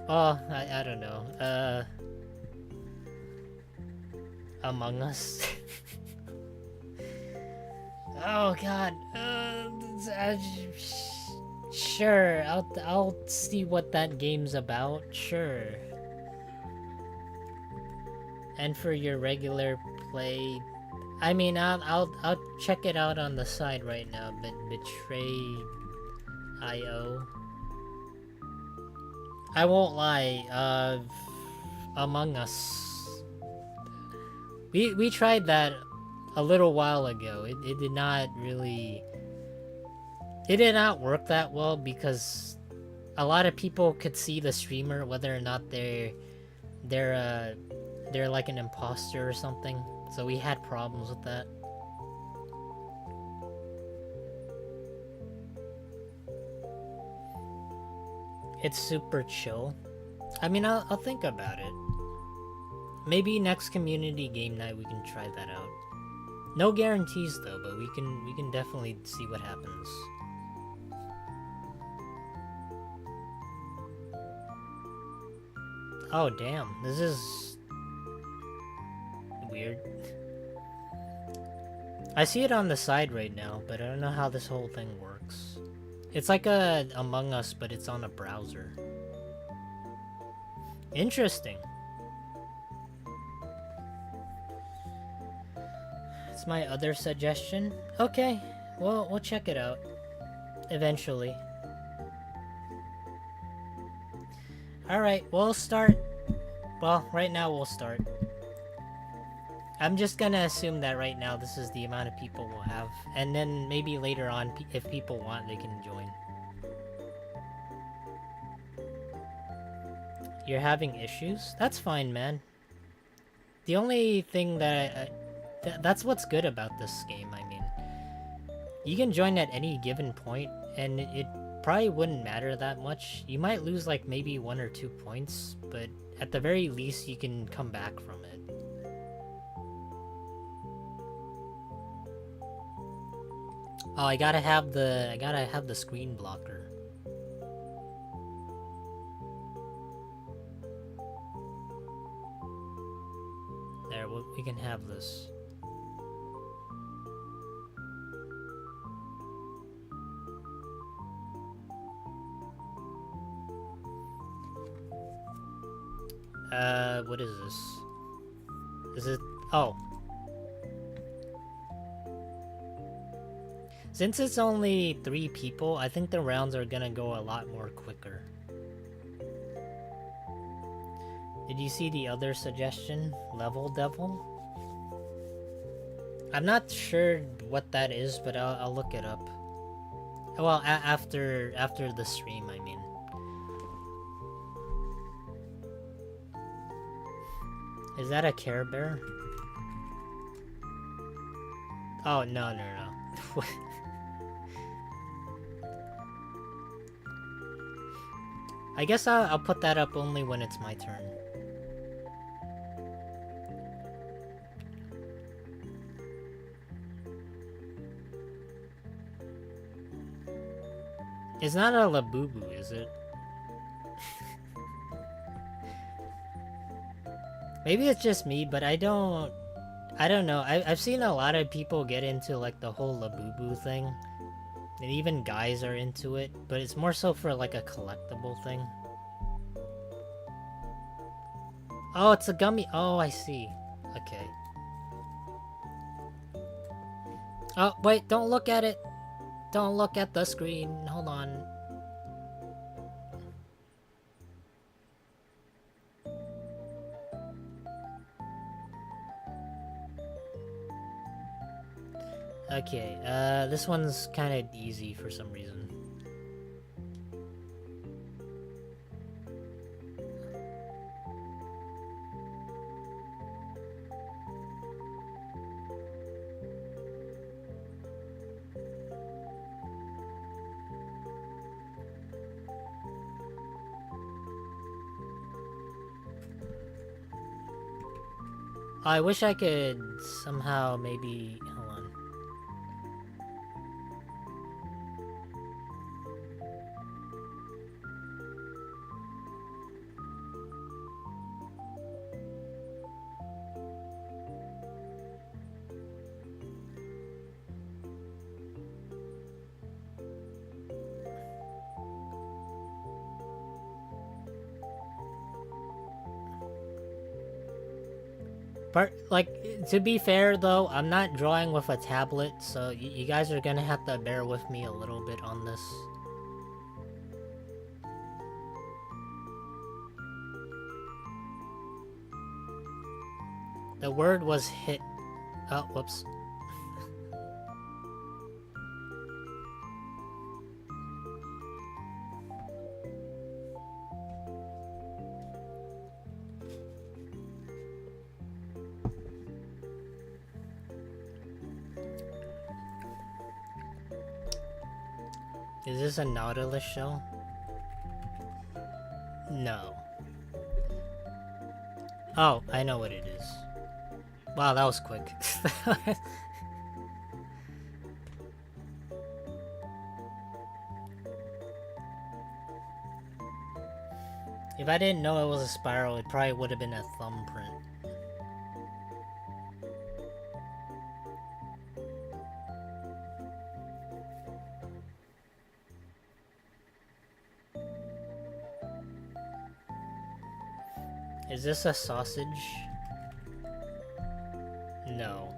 Oh, I don't know. Among Us. Oh god. Sure, I'll see what that game's about. Sure. And for your regular play, I mean, I'll check it out on the side right now. But Betray IO. I won't lie. Among Us. We tried that a little while ago. It did not really... It did not work that well because a lot of people could see the streamer whether or not they're like an imposter or something. So we had problems with that. It's super chill. I mean, I'll think about it. Maybe next community game night we can try that out. No guarantees though, but we can definitely see what happens. Oh damn, this is weird. I see it on the side right now, but I don't know how this whole thing works. It's like a Among Us, but it's on a browser. Interesting. It's my other suggestion. Okay, well, we'll check it out. Eventually. Alright, we'll start. Well, right now we'll start. I'm just gonna assume that right now this is the amount of people we'll have. And then maybe later on, if people want, they can join. You're having issues? That's fine, man. The only thing that that's what's good about this game, I mean. You can join at any given point, and it probably wouldn't matter that much. You might lose like maybe 1 or 2 points, but at the very least you can come back from it. Oh, I gotta have the screen blocker. There, we can have this. What is this? Is it? Oh. Since it's only 3 people, I think the rounds are gonna go a lot more quicker. Did you see the other suggestion? Level Devil? I'm not sure what that is, but I'll look it up. Well, after the stream, I mean. Is that a Care Bear? Oh, no. I guess I'll put that up only when it's my turn. It's not a Labubu, is it? Maybe it's just me, but I don't know. I've seen a lot of people get into like the whole Labubu thing. And even guys are into it, but it's more so for like a collectible thing. Oh, it's a gummy. Oh, I see. Okay. Oh, wait, don't look at it. Don't look at the screen. Hold on. Okay, this one's kind of easy for some reason. I wish I could somehow maybe... Hold on. Like, to be fair though, I'm not drawing with a tablet, so you guys are gonna have to bear with me a little bit on this. The word was hit. Oh, whoops. Is this a Nautilus shell? No. Oh, I know what it is. Wow, that was quick. If I didn't know it was a spiral, it probably would have been a thumbprint. Is this a sausage? No.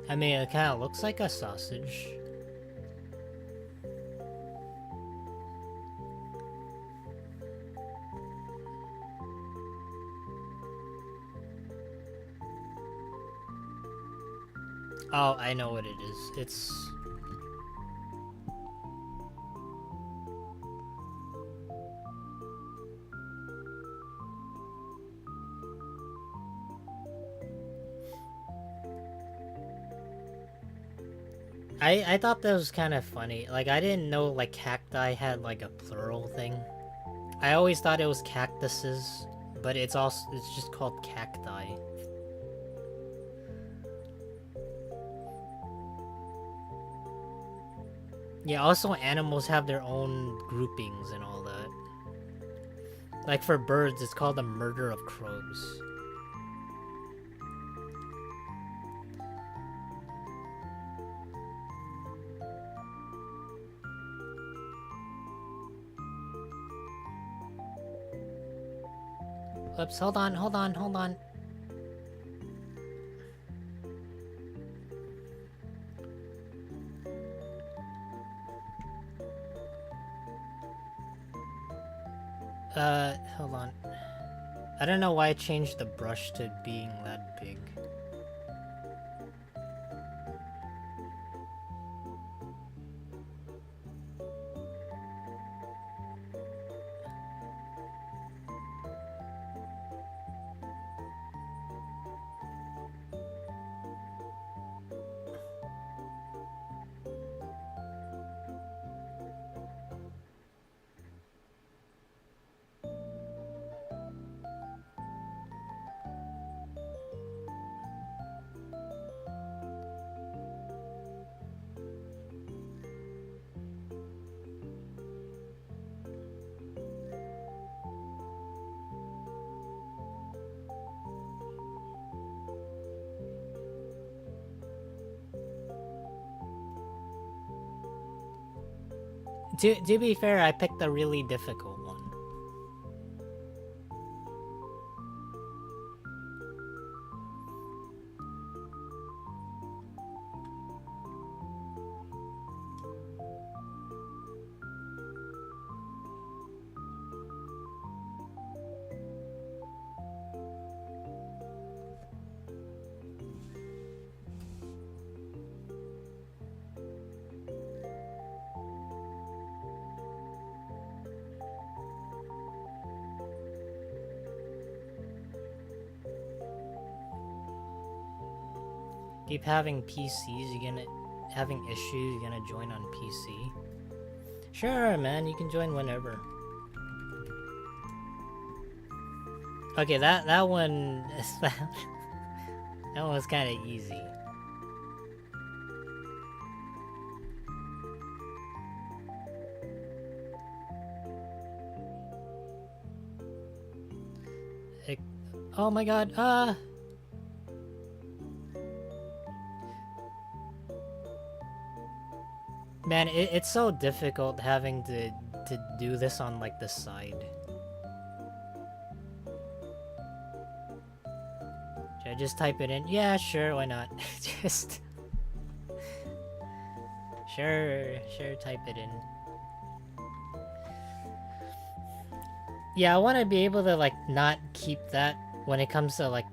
I mean, it kind of looks like a sausage. Oh, I know what it is. It's... I thought that was kind of funny. Like, I didn't know, like, cacti had, like, a plural thing. I always thought it was cactuses, but it's just called cacti. Yeah, also animals have their own groupings and all that. Like for birds, it's called the murder of crows. Oops, hold on. Hold on. I don't know why I changed the brush to being that big. To be fair, I picked a really difficult one. Keep having PCs, having issues, you're gonna join on PC? Sure, man, you can join whenever. Okay, that one that one was kind of easy. Oh my god, man, it's so difficult having to do this on like the side. Should I just type it in? Yeah, sure, why not? Just sure, type it in. Yeah, I want to be able to like not keep that when it comes to like,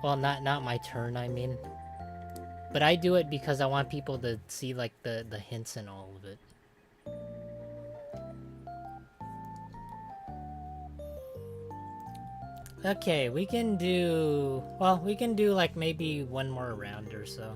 well, not my turn, I mean. But I do it because I want people to see like the hints and all of it. Okay, we can do like maybe one more round or so.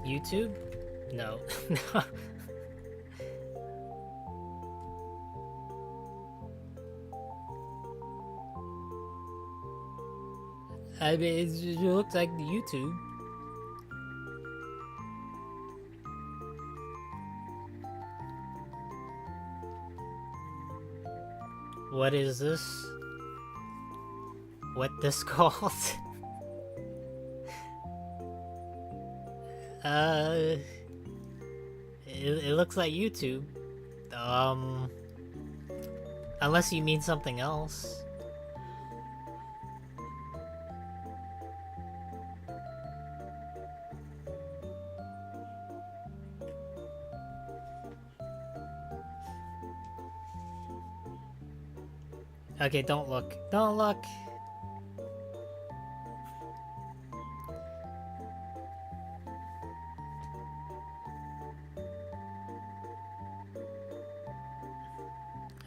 YouTube? No. No. I mean, it looks like YouTube. What is this? What this called? it looks like YouTube. Unless you mean something else. Okay, don't look. Don't look.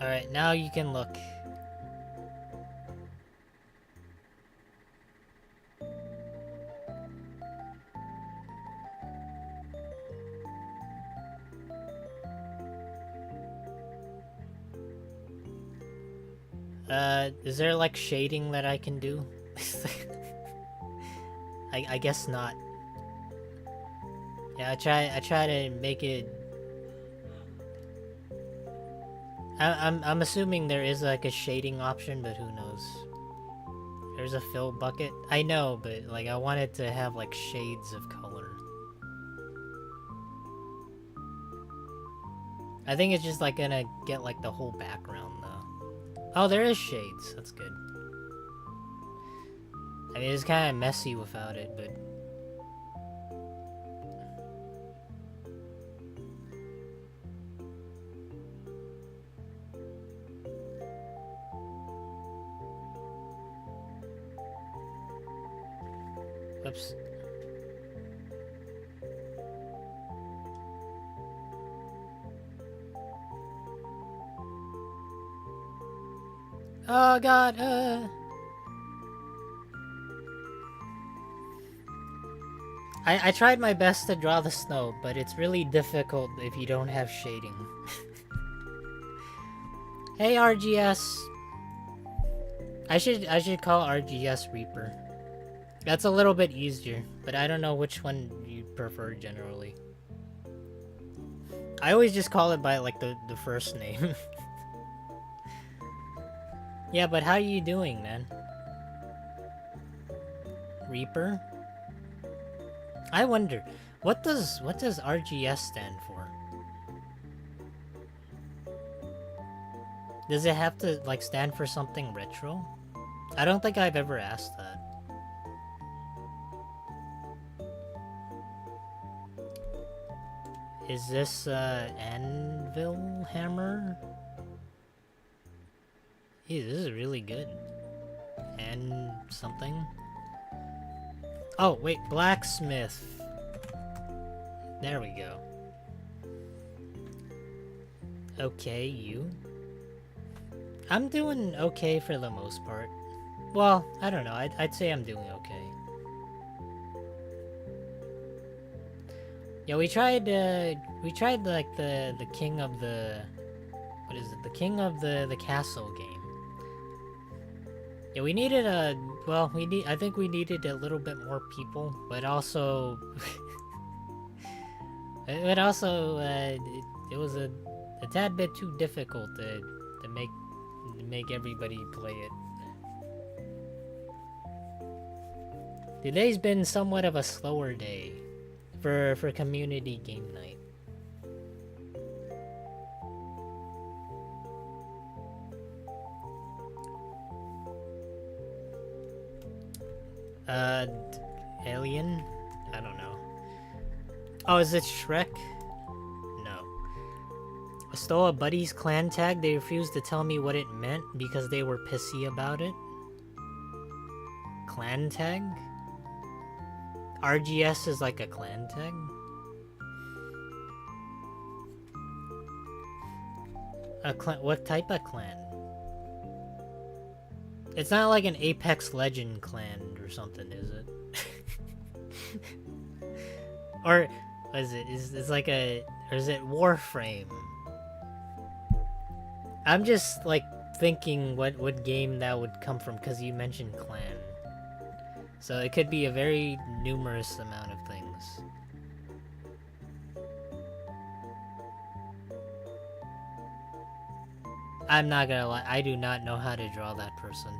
Alright, now you can look. Is there like shading that I can do? I guess not. Yeah, I try to make it. I'm assuming there is like a shading option, but who knows? There's a fill bucket. I know, but like I want it to have like shades of color. I think it's just like gonna get like the whole background though. Oh, there is shades. That's good. I mean, it's kind of messy without it, but. Oops. Oh god, I tried my best to draw the snow, but it's really difficult if you don't have shading. Hey RGS. I should call RGS Reaper. That's a little bit easier, but I don't know which one you prefer generally. I always just call it by like the first name. Yeah, but how are you doing, man? Reaper? I wonder, what does RGS stand for? Does it have to like stand for something retro? I don't think I've ever asked that. Is this anvil hammer? Hey, this is really good. And something. Oh, wait, blacksmith. There we go. Okay, you. I'm doing okay for the most part. Well, I don't know. I'd say I'm doing okay. Yeah, we tried like the king of the, what is it? The king of the castle game. Yeah, we needed I think we needed a little bit more people, but also it was a tad bit too difficult to make everybody play it. Today's been somewhat of a slower day for community game night. Alien? I don't know. Oh, is it Shrek? No. I stole a buddy's clan tag. They refused to tell me what it meant because they were pissy about it. Clan tag? RGS is like a clan tag? What type of clan? It's not like an Apex Legend clan or something, is it? Or what is it? Is like a, or is it Warframe? I'm just like thinking what game that would come from because you mentioned clan. So it could be a very numerous amount of things. I'm not gonna lie, I do not know how to draw that person.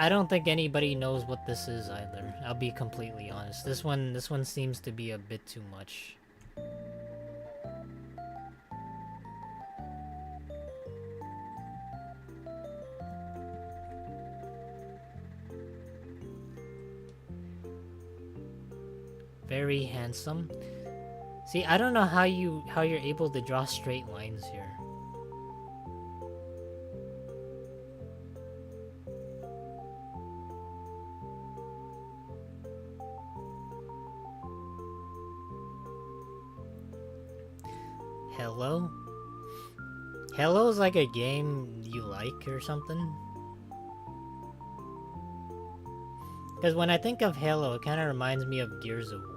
I don't think anybody knows what this is either. I'll be completely honest. This one seems to be a bit too much. Very handsome. See, I don't know how you're able to draw straight lines here. Hello? Hello's like a game you like or something? Because when I think of Halo, it kind of reminds me of Gears of War.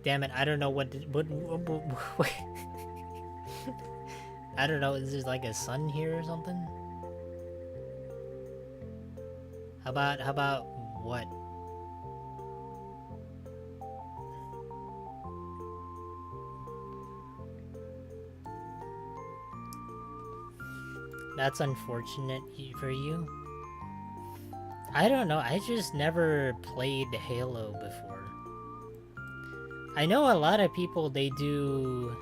Damn it, I don't know what I don't know, is there like a sun here or something? How about what? That's unfortunate for you. I don't know, I just never played Halo before. I know a lot of people, they do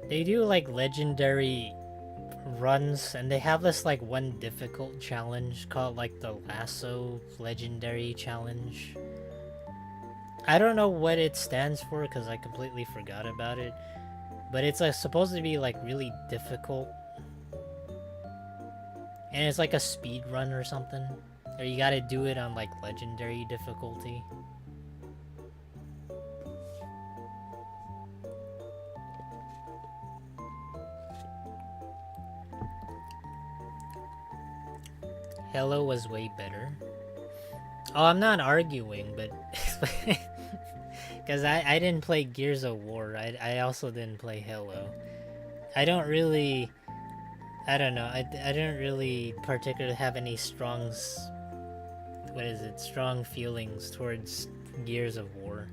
like legendary runs, and they have this like one difficult challenge called like the Lasso Legendary Challenge. I don't know what it stands for because I completely forgot about it, but it's supposed to be like really difficult, and it's like a speed run or something, or you gotta do it on like legendary difficulty. Halo was way better. Oh, I'm not arguing, but because I didn't play Gears of War. I also didn't play Halo. I don't really, I don't know. I don't really particularly have any strong feelings towards Gears of War.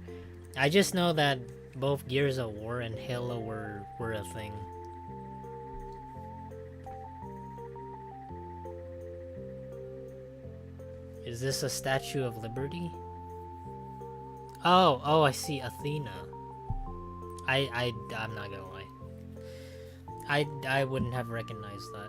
I just know that both Gears of War and Halo were a thing. Is this a Statue of Liberty? Oh, I see, Athena. I'm not gonna lie. I wouldn't have recognized that.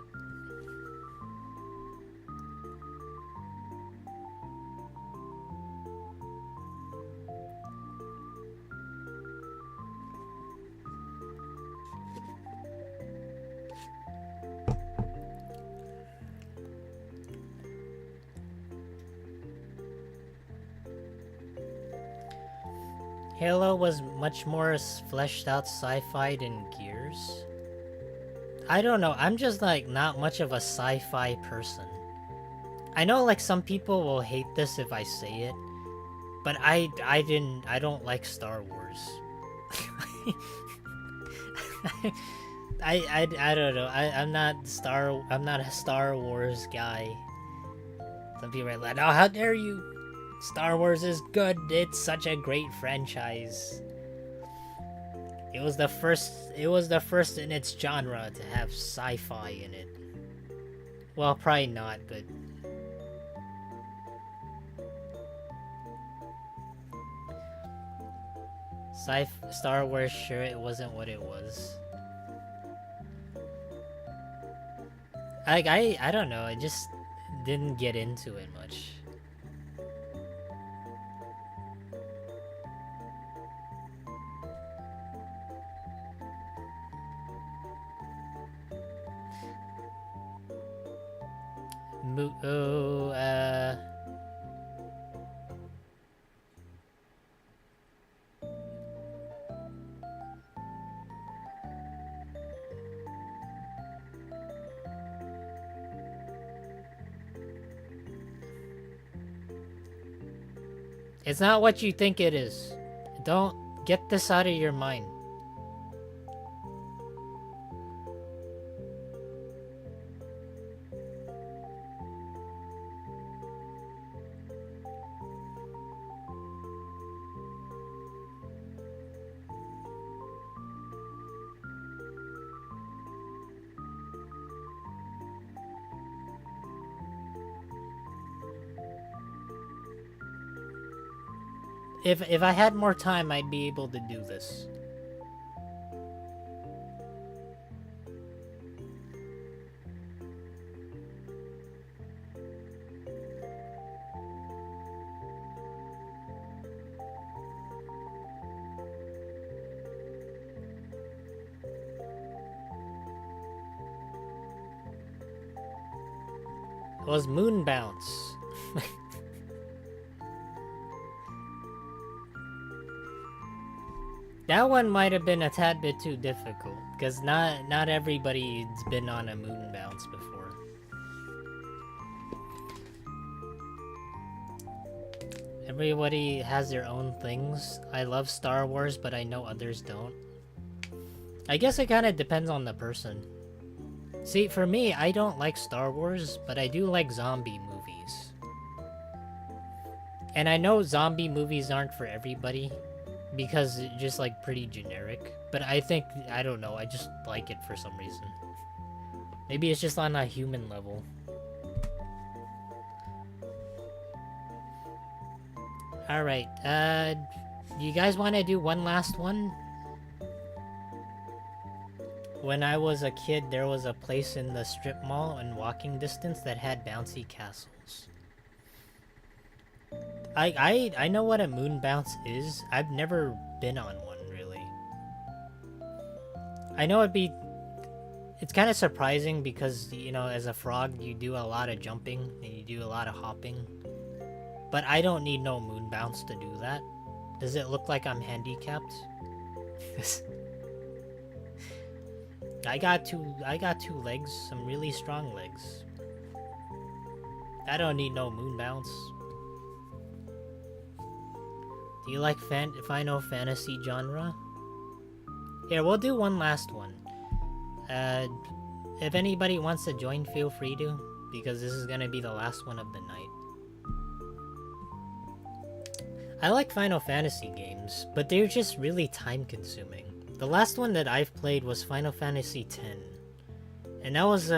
Halo was much more fleshed out sci-fi than Gears. I don't know, I'm just like not much of a sci-fi person. I know like some people will hate this if I say it, but I don't like Star Wars. I don't know. I'm not a Star Wars guy. Some people are like, "Oh, how dare you? Star Wars is good. It's such a great franchise." It was the first in its genre to have sci-fi in it. Well, probably not, but Star Wars, sure, it wasn't what it was. I don't know. I just didn't get into it much. It's not what you think it is. Don't get this out of your mind. If I had more time, I'd be able to do this. It was Moon Bounce. That one might have been a tad bit too difficult, because not everybody's been on a Moon Bounce before. Everybody has their own things. I love Star Wars, but I know others don't. I guess it kind of depends on the person. See, for me, I don't like Star Wars, but I do like zombie movies. And I know zombie movies aren't for everybody, because it's just like pretty generic. But I think, I don't know, I just like it for some reason. Maybe it's just on a human level. Alright, you guys want to do one last one? When I was a kid, there was a place in the strip mall in walking distance that had bouncy castles. I know what a moon bounce is. I've never been on one, really. I know it's kind of surprising because, you know, as a frog, you do a lot of jumping and you do a lot of hopping. But I don't need no moon bounce to do that. Does it look like I'm handicapped? I got two legs, some really strong legs. I don't need no moon bounce. Do you like Final Fantasy genre? Here, we'll do one last one. If anybody wants to join, feel free to, because this is gonna be the last one of the night. I like Final Fantasy games, but they're just really time-consuming. The last one that I've played was Final Fantasy X, and that was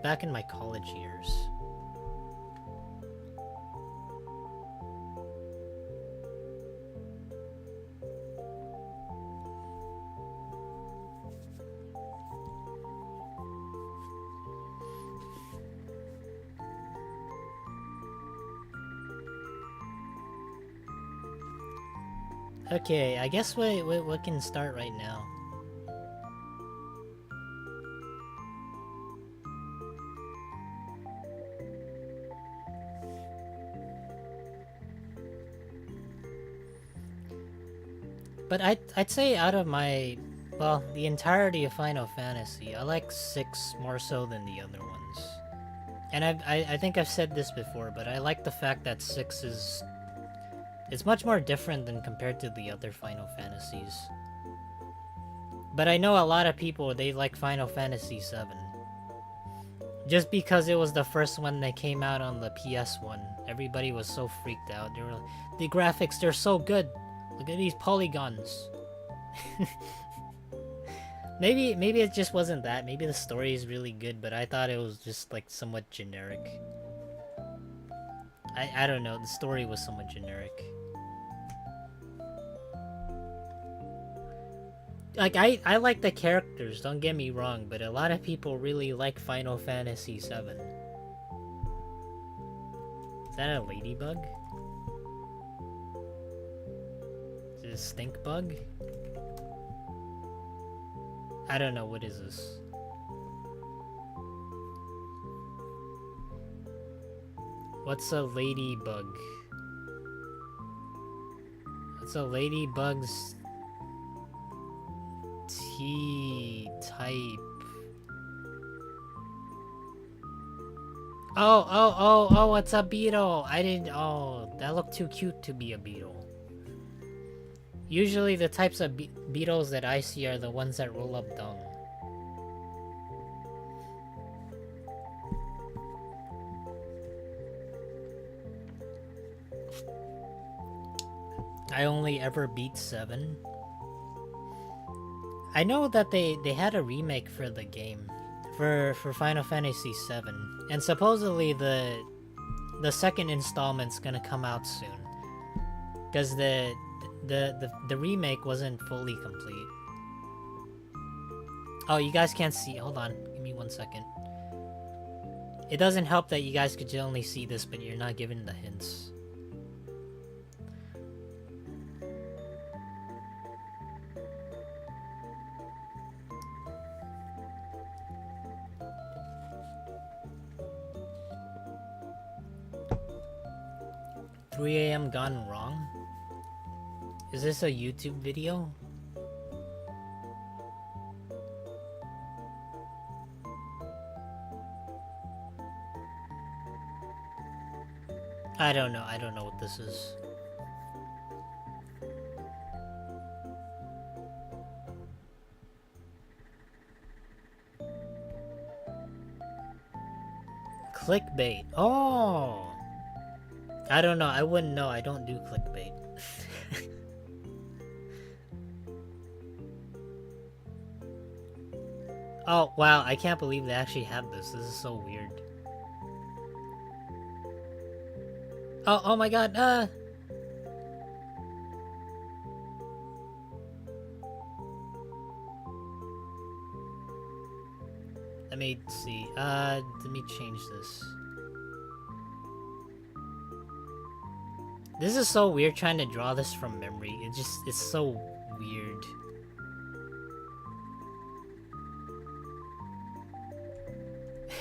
back in my college years. Okay, I guess we can start right now. But I'd say out of my, well, the entirety of Final Fantasy, I like 6 more so than the other ones. And I think I've said this before, but I like the fact that 6 is... it's much more different than compared to the other Final Fantasies. But I know a lot of people, they like Final Fantasy VII. Just because it was the first one that came out on the PS1. Everybody was so freaked out. They were like, the graphics, they're so good. Look at these polygons. Maybe it just wasn't that. Maybe the story is really good, but I thought it was just like somewhat generic. I don't know, the story was somewhat generic. Like, I like the characters, don't get me wrong, but a lot of people really like Final Fantasy VII. Is that a ladybug? Is it a stink bug? I don't know, what is this? What's a ladybug? What's a ladybug's T-type? Oh, it's a beetle! I didn't... oh, that looked too cute to be a beetle. Usually the types of beetles that I see are the ones that roll up dung. I only ever beat 7. I know that they had a remake for the game, for Final Fantasy 7, and supposedly the second installment's gonna come out soon, because the remake wasn't fully complete. Oh, you guys can't see. Hold on, give me 1 second. It doesn't help that you guys could only see this, but you're not given the hints. "3 a.m. gone wrong?" Is this a YouTube video? I don't know. I don't know what this is. Clickbait. Oh! I don't know. I wouldn't know. I don't do clickbait. Oh, wow. I can't believe they actually have this. This is so weird. Oh my god. Let me see. Let me change this. This is so weird trying to draw this from memory. It's so weird.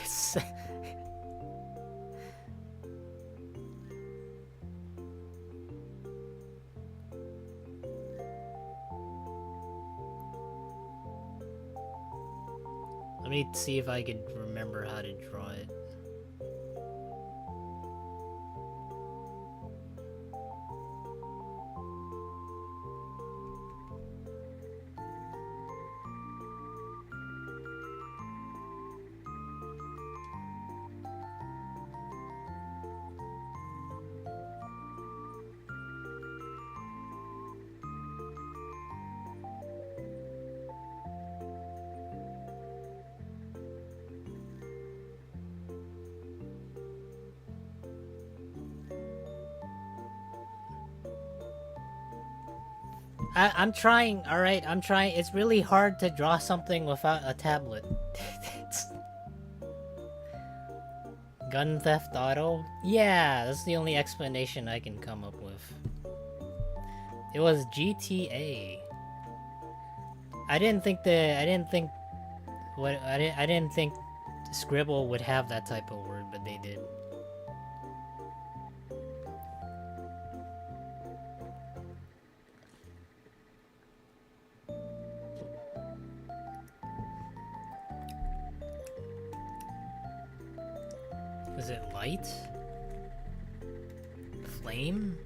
It's... Let me see if I can remember how to draw it. I'm trying, alright? I'm trying. It's really hard to draw something without a tablet. Gun Theft Auto? Yeah, that's the only explanation I can come up with. It was GTA. I didn't think Scribble would have that type of word, but they did. Is it light? Flame?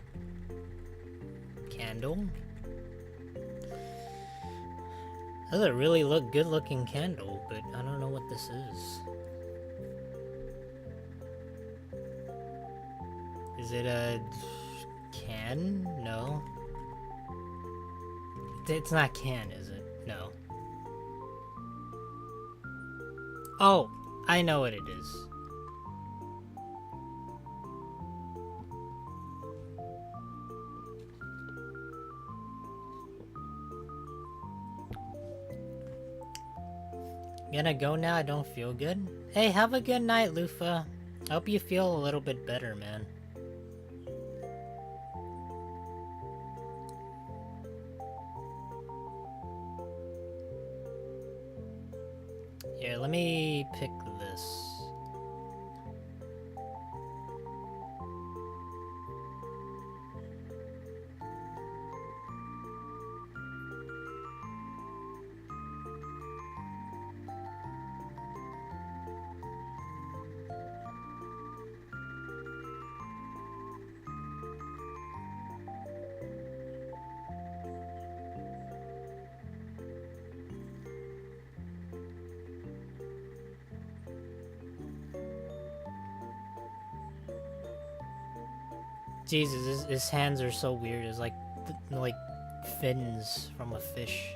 Candle? That's a really good looking candle, but I don't know what this is. Is it a can? No. It's not can, is it? No. Oh, I know what it is. Gonna go now, I don't feel good. Hey, have a good night, Lufa. Hope you feel a little bit better, man. Here, let me pick this. Jesus, his hands are so weird. It's like fins from a fish.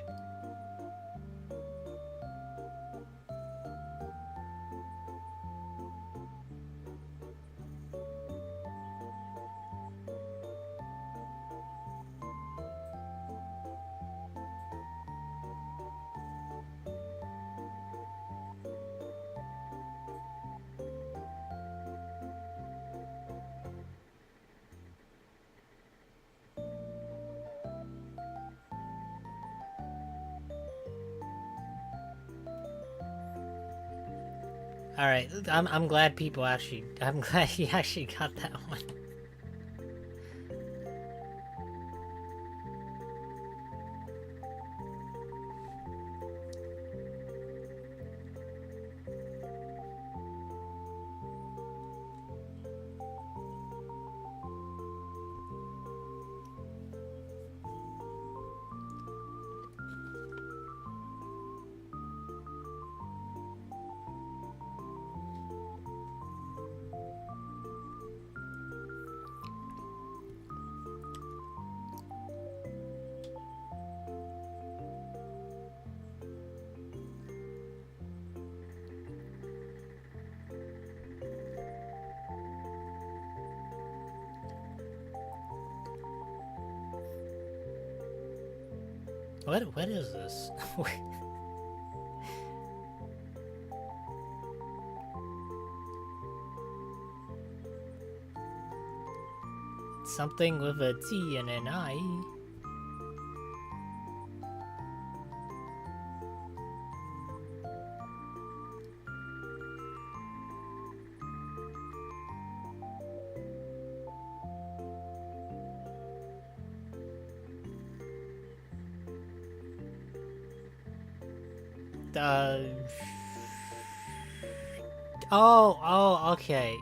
All right, I'm glad people actually. I'm glad he actually got that one. What is this? Something with a T and an I. Uh. Oh, okay.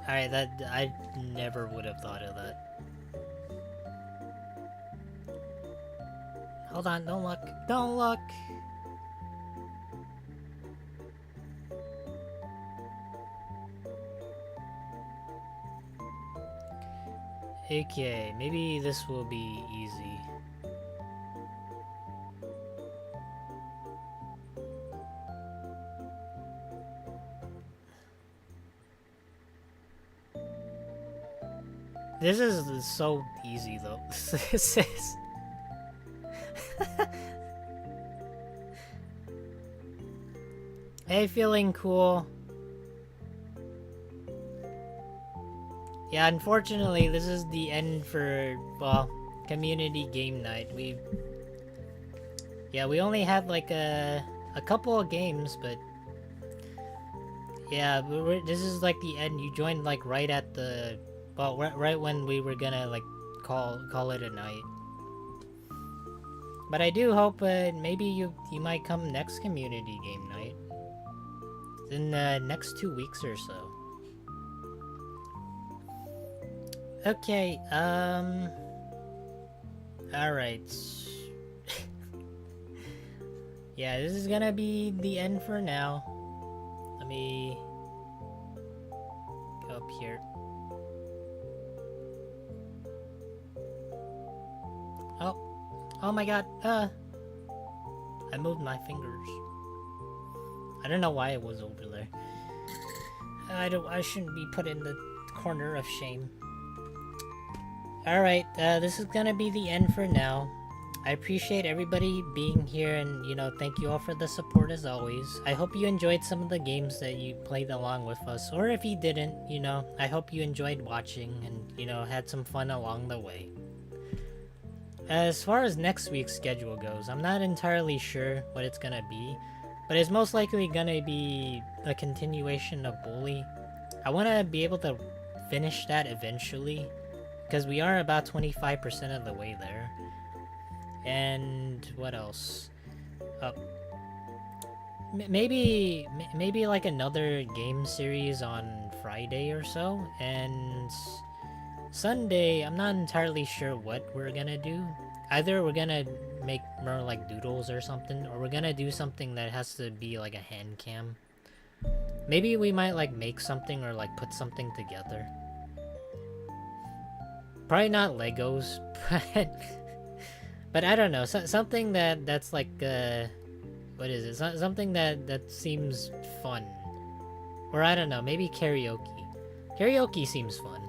Alright, that I never would have thought of that. Hold on, don't look. Don't look! Okay, maybe this will be easy. This is so easy though. This is... Hey, feeling cool. Yeah, unfortunately, this is the end for, well, community game night. We only had like a couple of games, but yeah, this is like the end. You joined like right at the, well, right when we were gonna like call it a night. But I do hope maybe you might come next community game night in the next 2 weeks or so. Okay, alright. Yeah, this is gonna be the end for now. Let me go up here. Oh my god, I moved my fingers. I don't know why it was over there. I shouldn't be put in the corner of shame. Alright, this is gonna be the end for now. I appreciate everybody being here, and, you know, thank you all for the support as always. I hope you enjoyed some of the games that you played along with us, or if you didn't, you know, I hope you enjoyed watching and, you know, had some fun along the way. As far as next week's schedule goes, I'm not entirely sure what it's gonna be, but it's most likely gonna be a continuation of Bully. I want to be able to finish that eventually, because we are about 25% of the way there. And what else? Maybe like another game series on Friday or so, and Sunday I'm not entirely sure what we're gonna do. Either we're gonna make more like doodles or something, or we're gonna do something that has to be like a hand cam. Maybe we might like make something or like put something together. Probably not Legos, but I don't know, something that's like what is it? Something that seems fun, or I don't know, maybe karaoke. Karaoke seems fun.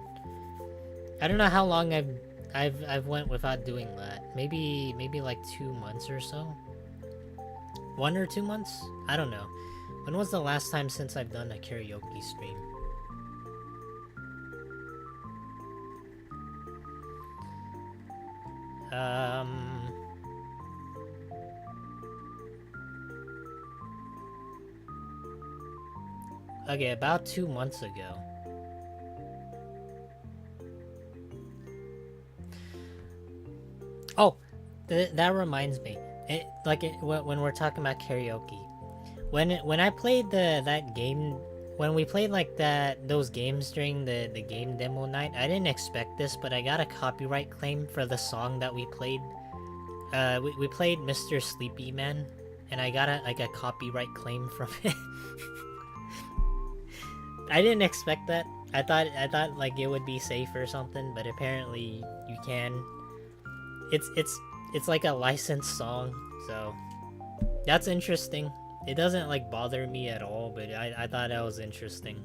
I don't know how long I've went without doing that. Maybe like 2 months or so. 1 or 2 months? I don't know. When was the last time since I've done a karaoke stream? Okay, about 2 months ago. Oh, that reminds me. When we're talking about karaoke, when I played that game, when we played like those games during the game demo night, I didn't expect this, but I got a copyright claim for the song that we played. We played Mr. Sleepy Man, and I got a copyright claim from it. I didn't expect that. I thought like it would be safe or something, but apparently you can. It's like a licensed song, so that's interesting. It doesn't like bother me at all, but I thought that was interesting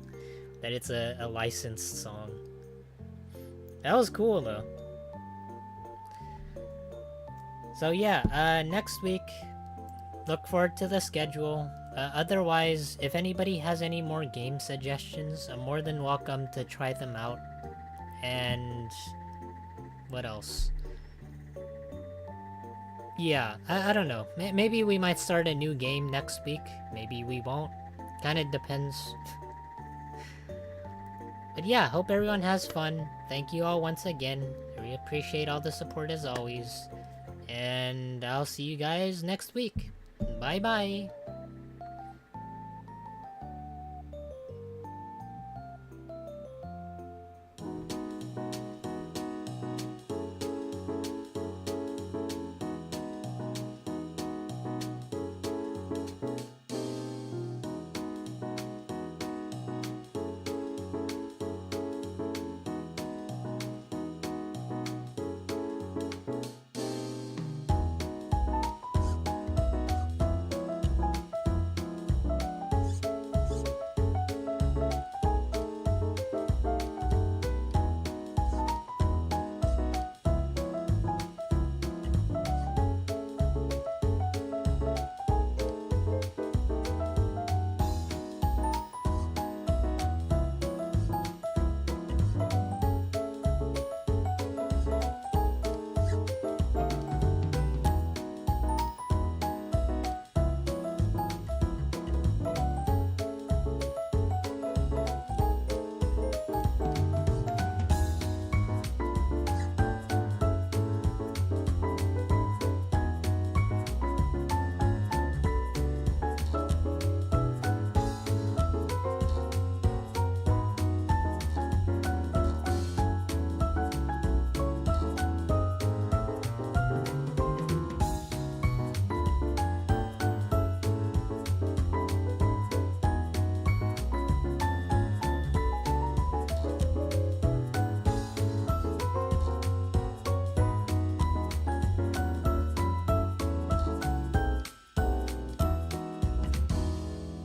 that it's a licensed song. That was cool though. So yeah, next week, look forward to the schedule. Otherwise, if anybody has any more game suggestions, I'm more than welcome to try them out. And what else? Yeah, I don't know. Maybe we might start a new game next week. Maybe we won't. Kind of depends. But yeah, hope everyone has fun. Thank you all once again. I really appreciate all the support as always. And I'll see you guys next week. Bye bye.